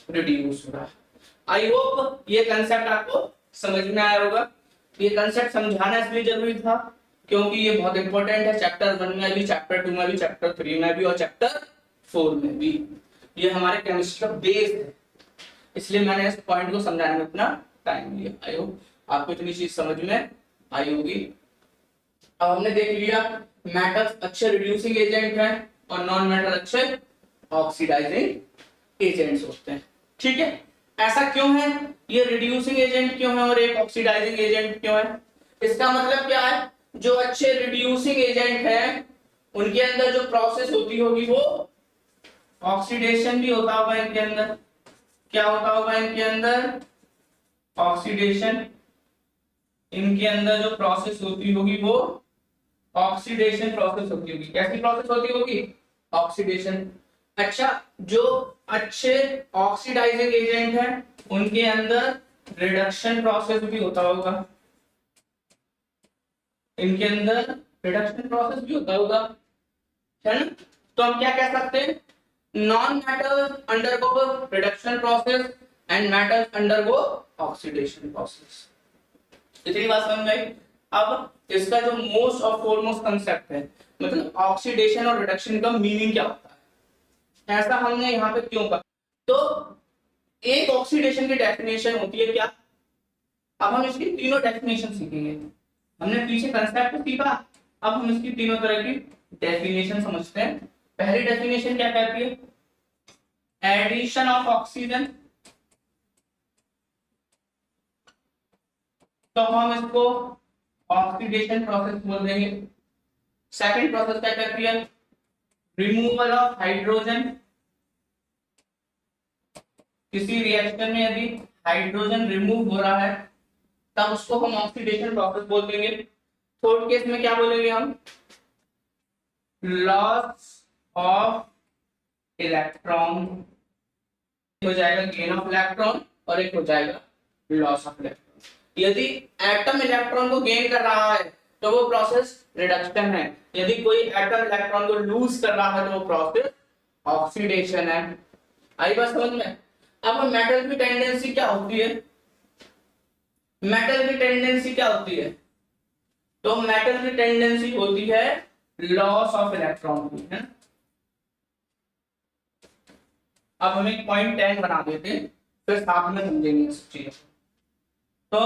रिड्यूस हो रहा है। आई होप ये कंसेप्ट आपको समझ में आया होगा। ये कंसेप्ट समझाना इसलिए जरूरी था क्योंकि ये बहुत इंपॉर्टेंट है, चैप्टर 1 में भी, चैप्टर 2 में भी, चैप्टर 3 में भी और चैप्टर 4 में भी। ये हमारे केमिस्ट्री का बेस है, इसलिए मैंने इस पॉइंट को समझाने में इतना टाइम लिया। आई होप आपको इतनी चीज समझ में आई होगी। अब हमने देख लिया मेटल्स अच्छे रिड्यूसिंग एजेंट हैं और नॉन मेटल अच्छे ऑक्सीडाइजिंग एजेंट्स होते हैं। ठीक है, ऐसा क्यों है, ये रिड्यूसिंग एजेंट क्यों है और एक ऑक्सीडाइजिंग एजेंट क्यों है? इसका मतलब क्या है, जो अच्छे रिड्यूसिंग एजेंट हैं उनके अंदर जो प्रोसेस होती होगी वो ऑक्सीडेशन भी होता होगा इनके अंदर। क्या होता होगा इनके अंदर? ऑक्सीडेशन। इनके अंदर जो प्रोसेस होती होगी वो ऑक्सीडेशन प्रोसेस होती होगी। कैसी प्रोसेस होती होगी? ऑक्सीडेशन। अच्छा, जो अच्छे ऑक्सीडाइजिंग एजेंट हैं उनके अंदर रिडक्शन प्रोसेस भी होता होगा। इनके अंदर रिडक्शन प्रोसेस भी होता होगा, है ना? तो हम क्या कह सकते हैं, non metals undergo reduction process and metals undergo oxidation process. इतनी बात समझ गई। अब इसका जो मोस्ट और फॉरमोस्ट कंसेप्ट है, मतलब ऑक्सीडेशन और रिडक्शन का मीनिंग क्या होता है, ऐसा हमने यहाँ पे क्यों कहा? तो एक ऑक्सीडेशन की डेफिनेशन होती है क्या? अब हम इसकी तीनों डेफिनेशन सीखेंगे। हमने पीछे कंसेप्ट सीखा, अब हम इसकी तीनों तरह की डेफिनेशन समझते हैं। पहली डेफिनेशन क्या कहती है? Addition of oxygen. तो हम इसको ऑक्सीडेशन प्रोसेस बोल देंगे। सेकंड प्रोसेस क्या कहती है? Removal of hydrogen. किसी रिएक्शन में यदि हाइड्रोजन रिमूव हो रहा है तब उसको हम ऑक्सीडेशन प्रोसेस बोल देंगे। थर्ड केस में क्या बोलेंगे हम? Loss of electron. हो जाएगा गेन ऑफ इलेक्ट्रॉन और एक हो जाएगा लॉस ऑफ इलेक्ट्रॉन। यदि एटम इलेक्ट्रॉन को गेन कर रहा है तो वो प्रोसेस रिडक्शन है, यदि कोई एटम इलेक्ट्रॉन को लूज कर रहा है तो वो प्रोसेस ऑक्सीडेशन है। आई बात समझ में? अब मेटल की टेंडेंसी क्या होती है? मेटल की टेंडेंसी क्या होती है? तो मेटल की टेंडेंसी होती है लॉस ऑफ इलेक्ट्रॉन की, है। अब हम एक पॉइंट 10 बना देते हैं, फिर साथ में समझेंगे इस चीज। तो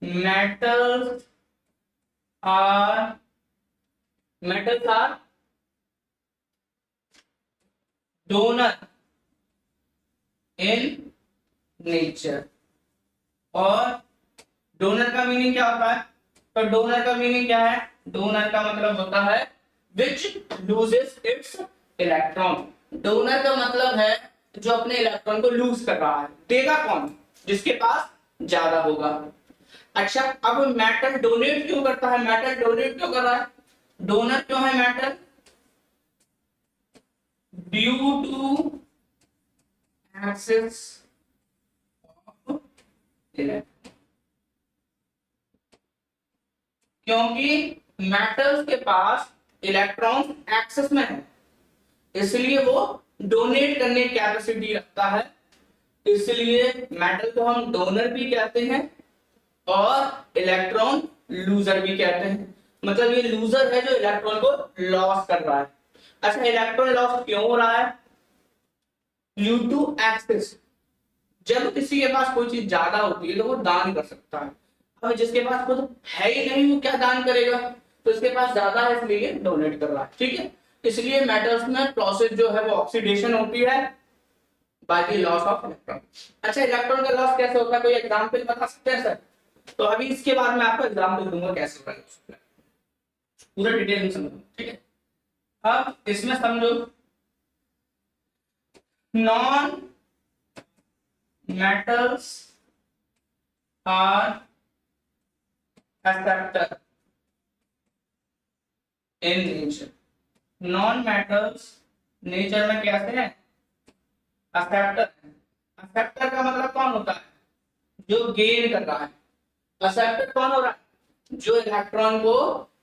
metals are donor in nature. और डोनर का मीनिंग क्या होता है? तो डोनर का मीनिंग क्या है? डोनर का मतलब होता है विच लूजेस इट्स इलेक्ट्रॉन। डोनर का मतलब है जो अपने इलेक्ट्रॉन को लूज कर रहा है। देगा कौन? जिसके पास ज्यादा होगा। अच्छा, अब मेटल डोनेट क्यों करता है? मेटल डोनेट क्यों कर रहा है? डोनर क्यों है metal? Due to excess of electron. क्योंकि मेटल्स के पास इलेक्ट्रॉन एक्सेस में है, इसलिए वो डोनेट करने की कैपेसिटी रखता है। इसलिए मेटल को हम डोनर भी कहते हैं और इलेक्ट्रॉन लूजर भी कहते हैं। मतलब ये लूजर है जो इलेक्ट्रॉन को लॉस कर रहा है। अच्छा, इलेक्ट्रॉन लॉस क्यों हो रहा है? Due to excess. जब किसी के पास कोई चीज ज्यादा होती है तो वो दान कर सकता है। अब जिसके पास खुद है ही नहीं वो क्या दान करेगा? तो इसके पास ज्यादा है इसलिए डोनेट कर रहा है। ठीक है, इसलिए मेटल्स में प्रोसेस जो है वो ऑक्सीडेशन होती है, बाकी लॉस ऑफ इलेक्ट्रॉन। अच्छा, इलेक्ट्रॉन का लॉस कैसे होता है? कोई एग्जांपल बता सकते हैं सर? तो अभी इसके बाद मैं आपको एग्जांपल दूंगा कैसे होता है, पूरा डिटेल में समझो। ठीक है, अब इसमें समझो non metals are acceptor in nature। Non metals nature में कैसे हैं? एक्सेप्टर। एक्सेप्टर का मतलब कौन होता है? जो गेन कर रहा है। एक्सेप्टर कौन हो रहा है? जो इलेक्ट्रॉन को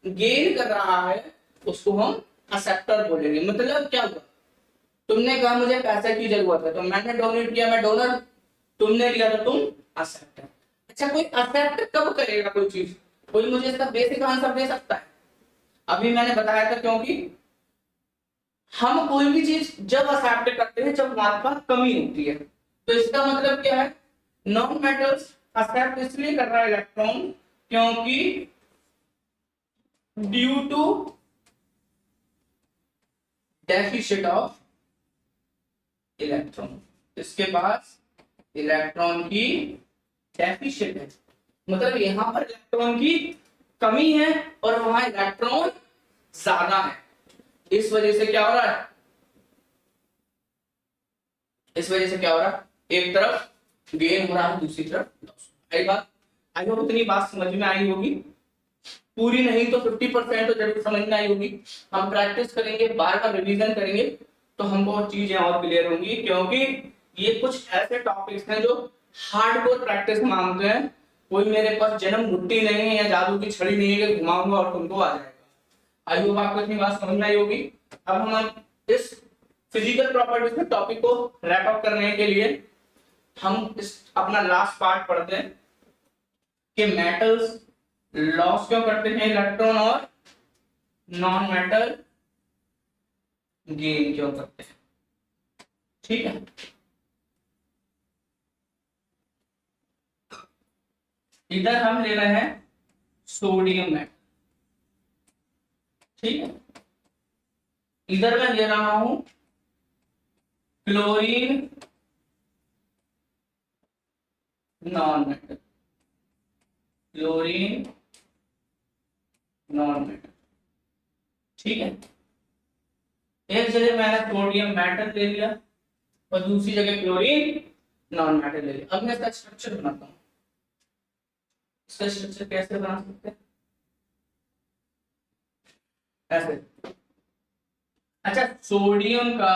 गेन कर रहा है उसको हम एक्सेप्टर बोलेंगे। मतलब क्या हुआ, तुमने कहा मुझे पैसे की जरूरत है तो मैंने डोनेट किया, मैं डोनर, तुमने लिया तो तुम एक्सेप्टर। अच्छा, कोई एक्सेप्ट कब करेगा कोई चीज? कोई मुझे इसका बेसिक आंसर दे सकता है? अभी मैंने बताया था, क्योंकि हम कोई भी चीज जब एक्सेप्ट करते हैं जब हमारे पास कमी होती है। तो इसका मतलब क्या है, नॉन मेटल्स एक्सेप्ट इसलिए कर रहा है इलेक्ट्रॉन क्योंकि due to deficit of electron, इसके पास इलेक्ट्रॉन की डेफिशिट है। मतलब यहां पर इलेक्ट्रॉन की कमी है और वहां इलेक्ट्रॉन ज्यादा है। इस वजह से क्या हो रहा है, इस वजह से क्या हो रहा है, एक तरफ गेन हो रहा है दूसरी तरफ लॉस। आई बात? आई होप इतनी बात समझ में आई होगी। पूरी नहीं तो 50% तो जरूर समझ में आई होगी। हम प्रैक्टिस करेंगे, बार बार रिवीजन करेंगे तो हमको चीजें और क्लियर होंगी, क्योंकि ये कुछ ऐसे टॉपिक्स हैं जो हार्डकोर प्रैक्टिस मांगते हैं। कोई मेरे पास जन्म मुट्ठी नहीं है या जादू की छड़ी नहीं है कि घुमाऊंगा और तुमको आ जाएगा। आई होप आपको इतनी बात समझ में आई होगी। अब हम इस फिजिकल प्रॉपर्टीज के टॉपिक को रैप अप करने के लिए हम इस अपना लास्ट पार्ट पढ़ते हैं कि मेटल्स लॉस क्यों करते हैं इलेक्ट्रॉन और नॉन मेटल गेन क्यों करते हैं। ठीक है, इधर हम ले रहे हैं सोडियम मेटल, ठीक है। इधर मैं ले रहा हूं chlorine non metal, chlorine non metal, ठीक है। एक जगह मैंने सोडियम मेटल ले लिया और दूसरी जगह क्लोरीन नॉन मेटल ले लिया। अब मैं इसका स्ट्रक्चर बनाता हूं। इसका स्ट्रक्चर कैसे बना सकते हैं? ऐसे। अच्छा, सोडियम का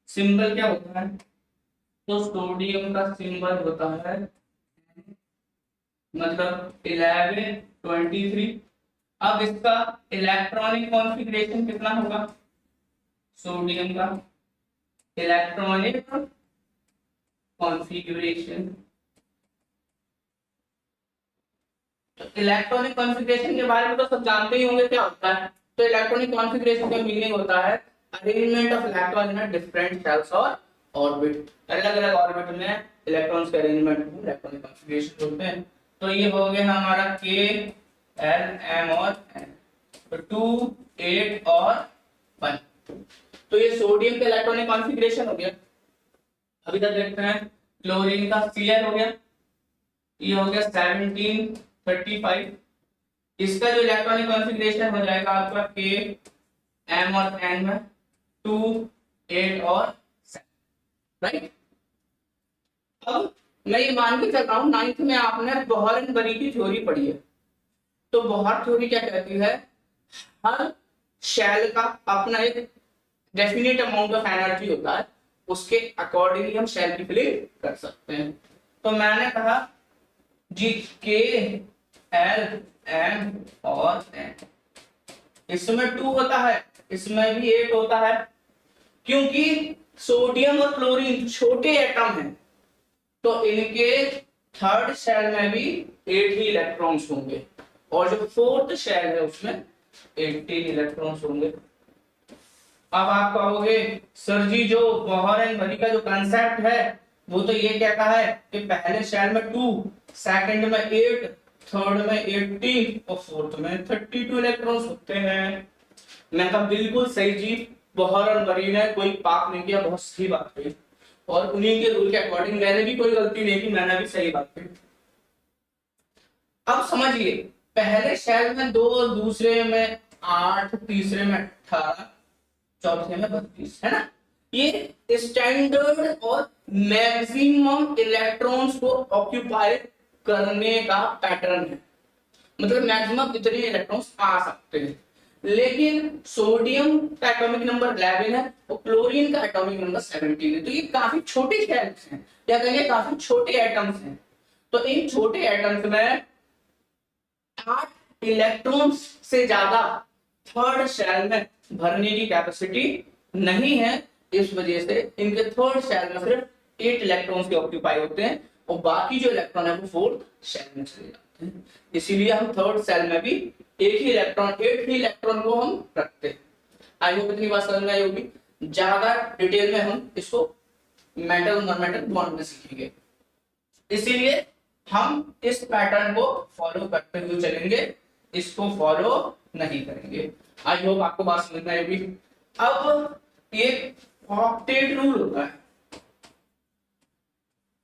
सिंबल क्या होता है? तो सोडियम का सिंबल होता है मतलब 1123। अब इसका इलेक्ट्रॉनिक कॉन्फ़िगरेशन कितना होगा? सोडियम का इलेक्ट्रॉनिक कॉन्फ़िगरेशन, तो इलेक्ट्रॉनिक कॉन्फ़िगरेशन के बारे में तो सब जानते ही होंगे क्या होता है। तो इलेक्ट्रॉनिक कॉन्फ़िगरेशन का मीनिंग होता है arrangement of electron in different shells और ऑर्बिट। अलग अलग ऑर्बिट में इलेक्ट्रॉन्स के अरेंजमेंट में इलेक्ट्रॉनिक कॉन्फ़िगरेशन होते हैं। तो ये हो गया हमारा K, L, M और N, तो 2, 8 और 1। तो ये सोडियम का इलेक्ट्रॉनिक कॉन्फ़िगरेशन हो गया। अभी तक देखते हैं क्लोरीन का Cl हो गया, ये हो गया 1735। इसका जो इलेक्ट्रॉनिक कॉन्फ़िगरेशन हो जाएगा आपका K, M और N में 2, 8 और 7, राइट। अब मैं ये मान के चल रहा हूं 9th में आपने बोहर एंड बरी की थ्योरी पढ़ी है। तो बोहर थ्योरी क्या कहती है, हर शेल का अपना एक डेफिनेट अमाउंट ऑफ एनर्जी होता है, उसके अकॉर्डिंगली हम शेल की फिलिंग कर सकते हैं। तो मैंने कहा जी K, L, M और N, इसमें 2 होता है, इसमें भी 8 होता है, क्योंकि सोडियम और क्लोरीन छोटे एटम हैं तो इनके थर्ड शेल में भी 8 ही इलेक्ट्रॉन्स होंगे और जो फोर्थ शेल है उसमें 18 इलेक्ट्रॉन्स होंगे। अब आप कहोगे सर जी जो बोहर एंड बरी का जो कांसेप्ट है वो तो ये कहता है कि पहले शेल में 2, सेकंड में 8, थर्ड में 18 और फोर्थ में 32 इलेक्ट्रॉन्स होते हैं। मैं कहा बिल्कुल सही जी, बोहर और बरी ने कोई पाप नहीं किया, बहुत सही बात कही और उन्हीं के रूल के अकॉर्डिंग मैंने भी कोई गलती नहीं की, मैंने भी सही बात कही। अब समझिए, पहले शेल में 2 और दूसरे में 8, तीसरे में 18, चौथे में 32, है ना। ये स्टैंडर्ड और मैक्सिमम इलेक्ट्रॉन्स को ऑक्यूपाई करने का पैटर्न है, मतलब मैक्सिमम इतने इलेक्ट्रॉन्स आ सकते हैं। लेकिन सोडियम का एटॉमिक नंबर 11 है और क्लोरीन का एटॉमिक नंबर 17 है, तो ये काफी छोटे शेल्स हैं, क्या कहेंगे काफी छोटे एटम्स हैं। तो इन छोटे एटम्स में 8 इलेक्ट्रॉन्स से ज्यादा थर्ड शेल में भरने की कैपेसिटी नहीं है। इस वजह से इनके थर्ड शेल में सिर्फ 8 इलेक्ट्रॉन्स के ऑक्यूपाई होते हैं और बाकी जो इलेक्ट्रॉन है वो फोर्थ शेल में चले जाते हैं। इसीलिए हम थर्ड शेल में भी एक ही इलेक्ट्रॉन 8 ही इलेक्ट्रॉन को हम रखते हैं। आई होप इतनी बात समझ में आई होगी। ज्यादा डिटेल में हम इसको मेटल नॉन मेटल बॉन्ड में सीखेंगे। इसीलिए हम इस पैटर्न को फॉलो करते हुए चलेंगे, इसको फॉलो नहीं करेंगे। आई होप आपको बात समझ में आएगी। अब एक ऑक्टेट रूल होता है,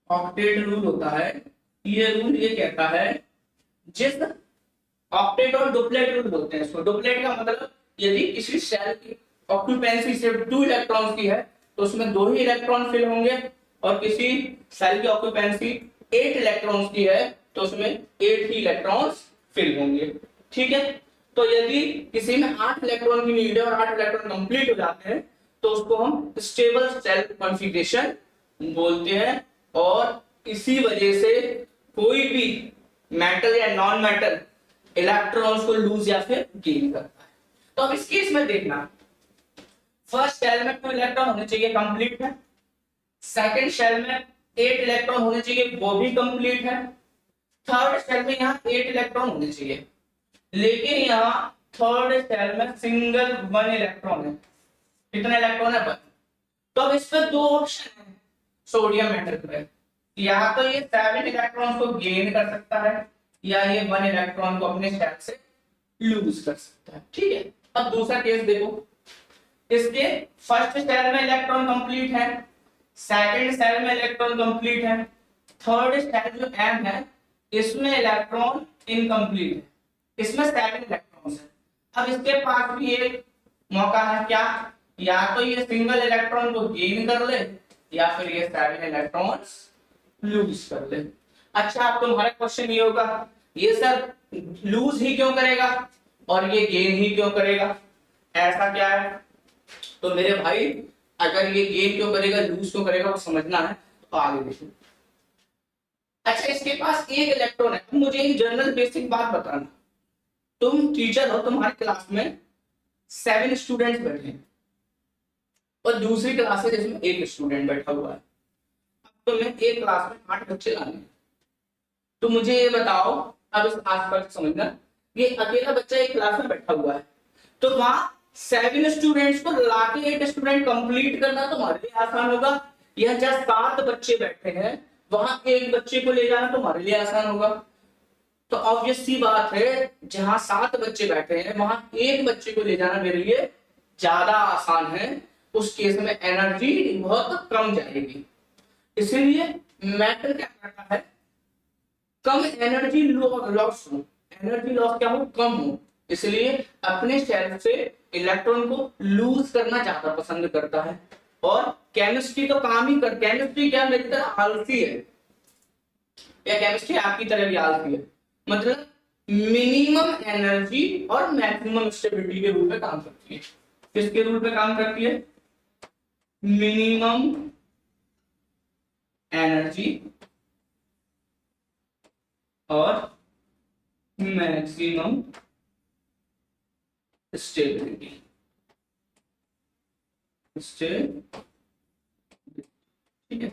ऑक्टेट रूल होता है। ये रूल ये कहता है, जिस ऑक्टेट और डुप्लेट रूल बोलते हैं इसको। डुप्लेट का मतलब यदि किसी शेल की ऑक्यूपेंसी सिर्फ 2 इलेक्ट्रॉन्स की है तो उसमें 2 ही इलेक्ट्रॉन फिल होंगे, और किसी सेल की ऑक्यूपेंसी 8 इलेक्ट्रॉन्स की है तो उसमें 8 ही इलेक्ट्रॉन्स फिल होंगे। ठीक है, तो यदि किसी में 8 इलेक्ट्रॉन की नीड है और 8 इलेक्ट्रॉन कंप्लीट हो जाते हैं तो उसको हम स्टेबल सेल कॉन्फ़िगरेशन बोलते हैं। और इसी वजह से कोई भी मेटल या नॉन मेटल इलेक्ट्रॉन्स को लूज या फिर गेन करता है। तो अब इस केस में देखना, फर्स्ट शेल में 2 इलेक्ट्रॉन होने चाहिए, कंप्लीट है। सेकंड शेल में 8 इलेक्ट्रॉन होने चाहिए, वो भी कंप्लीट है। थर्ड शेल में यहाँ 8 इलेक्ट्रॉन होने चाहिए, लेकिन यहाँ थर्ड शेल में सिंगल 1 इलेक्ट्रॉन है। कितने इलेक्ट्रॉन है? 1। तो अब इस पर 2 ऑप्शन है सोडियम मेटल पे, या तो ये 7 इलेक्ट्रॉन को गेन कर सकता है या ये 1 इलेक्ट्रॉन को अपने शेल से लूज कर सकता है। ठीक है, अब दूसरा केस देखो। इसके फर्स्ट शेल में इलेक्ट्रॉन कंप्लीट है, सेकंड शेल में इलेक्ट्रॉन कंप्लीट है, थर्ड शेल जो एम है इसमें इलेक्ट्रॉन इनकम्प्लीट है, इसमें 7 इलेक्ट्रॉन्स है। अब इसके पास भी एक मौका है, क्या? या तो ये सिंगल इलेक्ट्रॉन को गेन कर ले या फिर ये 7 इलेक्ट्रॉन्स लूज कर ले। अच्छा, अब तुम्हारा क्वेश्चन ये होगा, ये सर लूज ही क्यों करेगा और ये गेन ही क्यों करेगा? ऐसा क्या है? तो मेरे भाई, अगर ये गेन क्यों करेगा, लूज क्यों करेगा, वो समझना है तो आगे देखो। अच्छा, इसके पास एक इलेक्ट्रॉन है। मुझे एक जनरल बेसिक बात बताना, तुम टीचर हो, तुम्हारी क्लास में 7 स्टूडेंट्स बैठे हैं और दूसरी क्लास है जिसमें एक स्टूडेंट बैठा हुआ है। अब तुम्हें एक क्लास में 8 बच्चे लाने हैं, तो मुझे ये बताओ, अब इस आसपास समझना, ये अकेला बच्चा एक क्लास में बैठा हुआ है, तो वहां 7 स्टूडेंट्स को लाके 8 स्टूडेंट कंप्लीट करना तुम्हारे लिए आसान होगा, या जहां 7 बच्चे बैठे हैं वहां एक बच्चे को ले जाना तुम्हारे लिए आसान होगा? तो ऑब्वियस सी बात है, जहां 7 बच्चे बैठे हैं वहां एक बच्चे को ले जाना मेरे लिए ज्यादा आसान है। उस केस में एनर्जी बहुत कम जाएगी, इसलिए मेटल क्या करता है, कम एनर्जी लॉस हो, एनर्जी लॉस क्या हो, कम हो, इसलिए अपने शेल से इलेक्ट्रॉन को लूज करना ज्यादा पसंद करता है। और केमिस्ट्री तो काम ही कर, केमिस्ट्री क्या मेरी तरह आलसी है, या केमिस्ट्री आपकी तरह भी आलसी है, मतलब मिनिमम एनर्जी और मैक्सिमम स्टेबिलिटी के रूल पे काम करती है। किसके रूल पे काम करती है? मिनिमम एनर्जी और मैक्सिमम स्टेबिलिटी। ठीक है,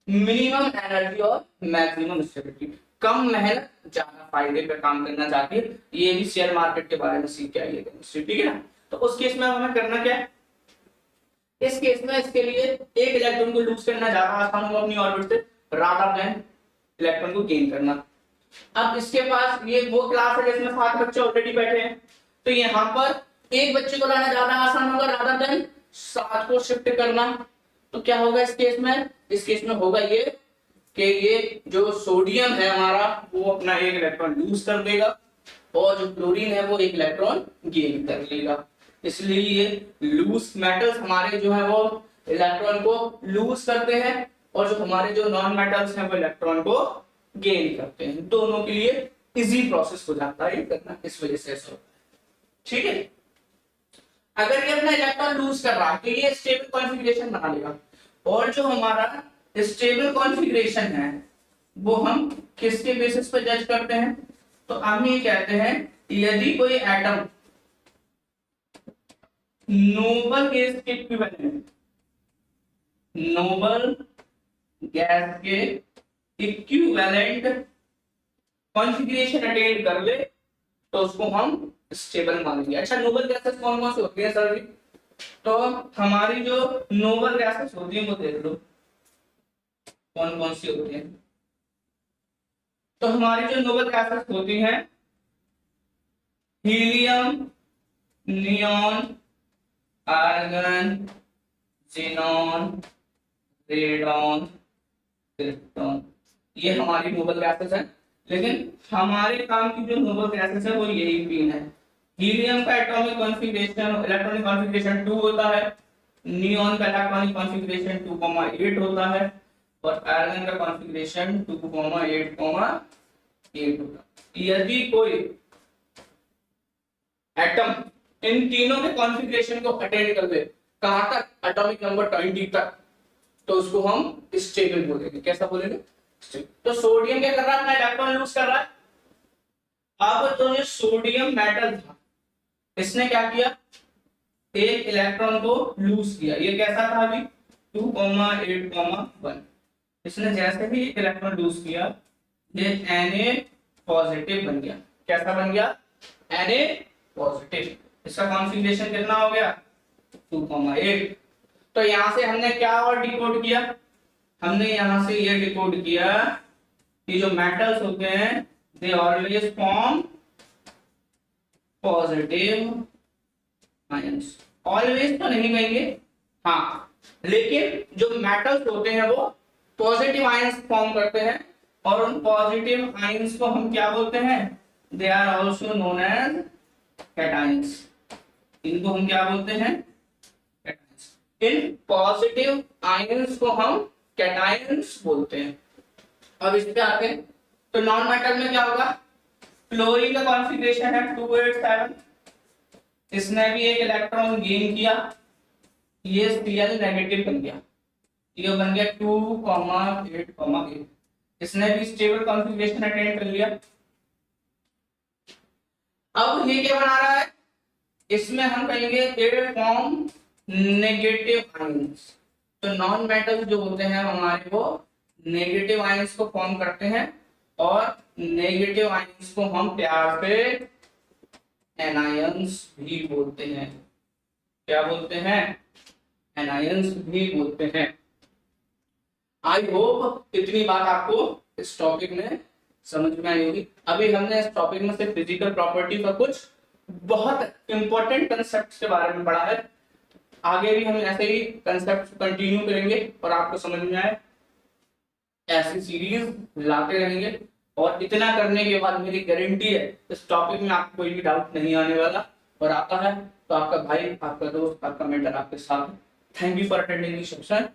मिनिमम एनर्जी और मैक्सिमम स्टेबिलिटी, कम मेहनत ज्यादा फायदे पे काम करना चाहती है। ये भी शेयर मार्केट के बारे में सीख के आइए, ठीक है ना। तो उस केस में हमें करना क्या है, इस केस में इसके लिए एक इलेक्ट्रॉन को लूज करना ज्यादा आसान होगा अपनी ऑर्बिट से, रादर देन इलेक्ट्रॉन को गेन करना। अब इसके पास ये वो क्लास है जिसमें 7 बच्चे ऑलरेडी बैठे हैं, तो यहाँ पर एक बच्चे को लाना ज्यादा आसान होगा रादर देन 7 को शिफ्ट करना। तो क्या होगा इस केस में? इस केस में होगा ये कि ये जो सोडियम है हमारा वो अपना एक इलेक्ट्रॉन लूज कर देगा और जो क्लोरीन है वो एक इलेक्ट्रॉन गेन कर लेगा। इसलिए ये लूज मेटल्स हमारे जो है वो इलेक्ट्रॉन को लूज करते हैं और जो हमारे जो नॉन मेटल्स हैं वो इलेक्ट्रॉन को गेन करते हैं। दोनों के लिए इजी प्रोसेस हो जाता है ये करना, इस वजह से ऐसा होता है। ठीक है, अगर ये अपना इलेक्ट्रॉन लूज कर रहा है तो ये स्टेबल कॉन्फ़िगरेशन बना लेगा, और जो हमारा स्टेबल कॉन्फ़िगरेशन है वो हम किसके बेसिस पर जज करते हैं? तो हम ये कहते हैं यदि कोई एटम नोबल गैस के इक्विवेलेंट, नोबल गैस के इक्विवेलेंट कॉन्फ़िगरेशन अटेन कर ले तो उसको हम स्टेबल मानेंगे। अच्छा, नोबल गैसेस कौन कौन से होती है सर? तो हमारी जो नोबल गैसेस होती है वो देख लो कौन कौन सी होती है। तो हमारी जो नोबल गैसेस होती हैं, helium, neon, argon, xenon, radon, krypton, ये हमारी नोबल गैसेस हैं। लेकिन हमारे काम की जो नोबल गैसेस है वो यही तीन है। हीलियम का एटॉमिक कॉन्फ़िगरेशन, इलेक्ट्रॉनिक कॉन्फ़िगरेशन 2 होता है, नियॉन का इलेक्ट्रॉनिक कॉन्फ़िगरेशन 2,8 होता है और आर्गन का कॉन्फ़िगरेशन 2,8,8 होता है। यदि कोई एटम इन तीनों के कॉन्फ़िगरेशन को अटेंड कर ले, कहां तक? एटॉमिक नंबर 20 तक, तो उसको हम स्टेबल बोलेंगे। कैसा बोलेंगे? स्टेबल। तो सोडियम क्या कर रहा है? अपना इलेक्ट्रॉन लूज कर रहा है। अब तो ये सोडियम मेटल था, इसने क्या किया? एक इलेक्ट्रॉन को लूज किया। ये कैसा था अभी? 2,8,1। इसने जैसे ही इलेक्ट्रॉन लूज किया, ये Na पॉजिटिव बन गया। कैसा बन गया? Na positive. इसका कॉन्फ़िगरेशन कितना हो गया? 2,8। तो यहां से हमने क्या और डिकोड किया? हमने यहां से ये डिकोड किया कि जो मेटल्स होते हैं they always form positive ions. Always तो नहीं कहेंगे, हाँ, लेकिन जो मेटल्स होते हैं वो पॉजिटिव आयंस फॉर्म करते हैं और उन पॉजिटिव आयंस को हम क्या बोलते हैं? They are also known as cations. इनको हम क्या बोलते हैं? कैटायंस। इन पॉजिटिव आयंस को हम कैटायंस बोलते हैं। अब इस पे आते हैं, तो नॉन मेटल में क्या होगा? क्लोरीन का कॉन्फ़िगरेशन है 287, इसने भी एक इलेक्ट्रॉन गेन किया, ये Cl नेगेटिव बन गया, ये बन गया 2,8,8। इसने भी स्टेबल कॉन्फ़िगरेशन अटेन कर लिया। अब ये क्या बना रहा है? इसमें हम कहेंगे इट फॉर्म नेगेटिव आयंस। तो नॉन मेटल जो होते हैं हमारे वो नेगेटिव आयंस को फॉर्म करते हैं और नेगेटिव आयंस को हम प्यार से एनायंस भी बोलते हैं। क्या बोलते हैं? एनायंस भी बोलते हैं। आई होप इतनी बात आपको इस टॉपिक में समझ में आई होगी। अभी हमने इस टॉपिक में से फिजिकल प्रॉपर्टी का कुछ बहुत इंपॉर्टेंट कंसेप्ट के बारे में पढ़ा है। आगे भी हम ऐसे ही कंसेप्ट कंटिन्यू करेंगे और आपको समझ में आए ऐसी सीरीज लाते रहेंगे। और इतना करने के बाद मेरी गारंटी है इस टॉपिक में आपको कोई भी डाउट नहीं आने वाला, और आता है तो आपका भाई, आपका दोस्त, आपका मेंटर आपके साथ। Thank you for attending this session.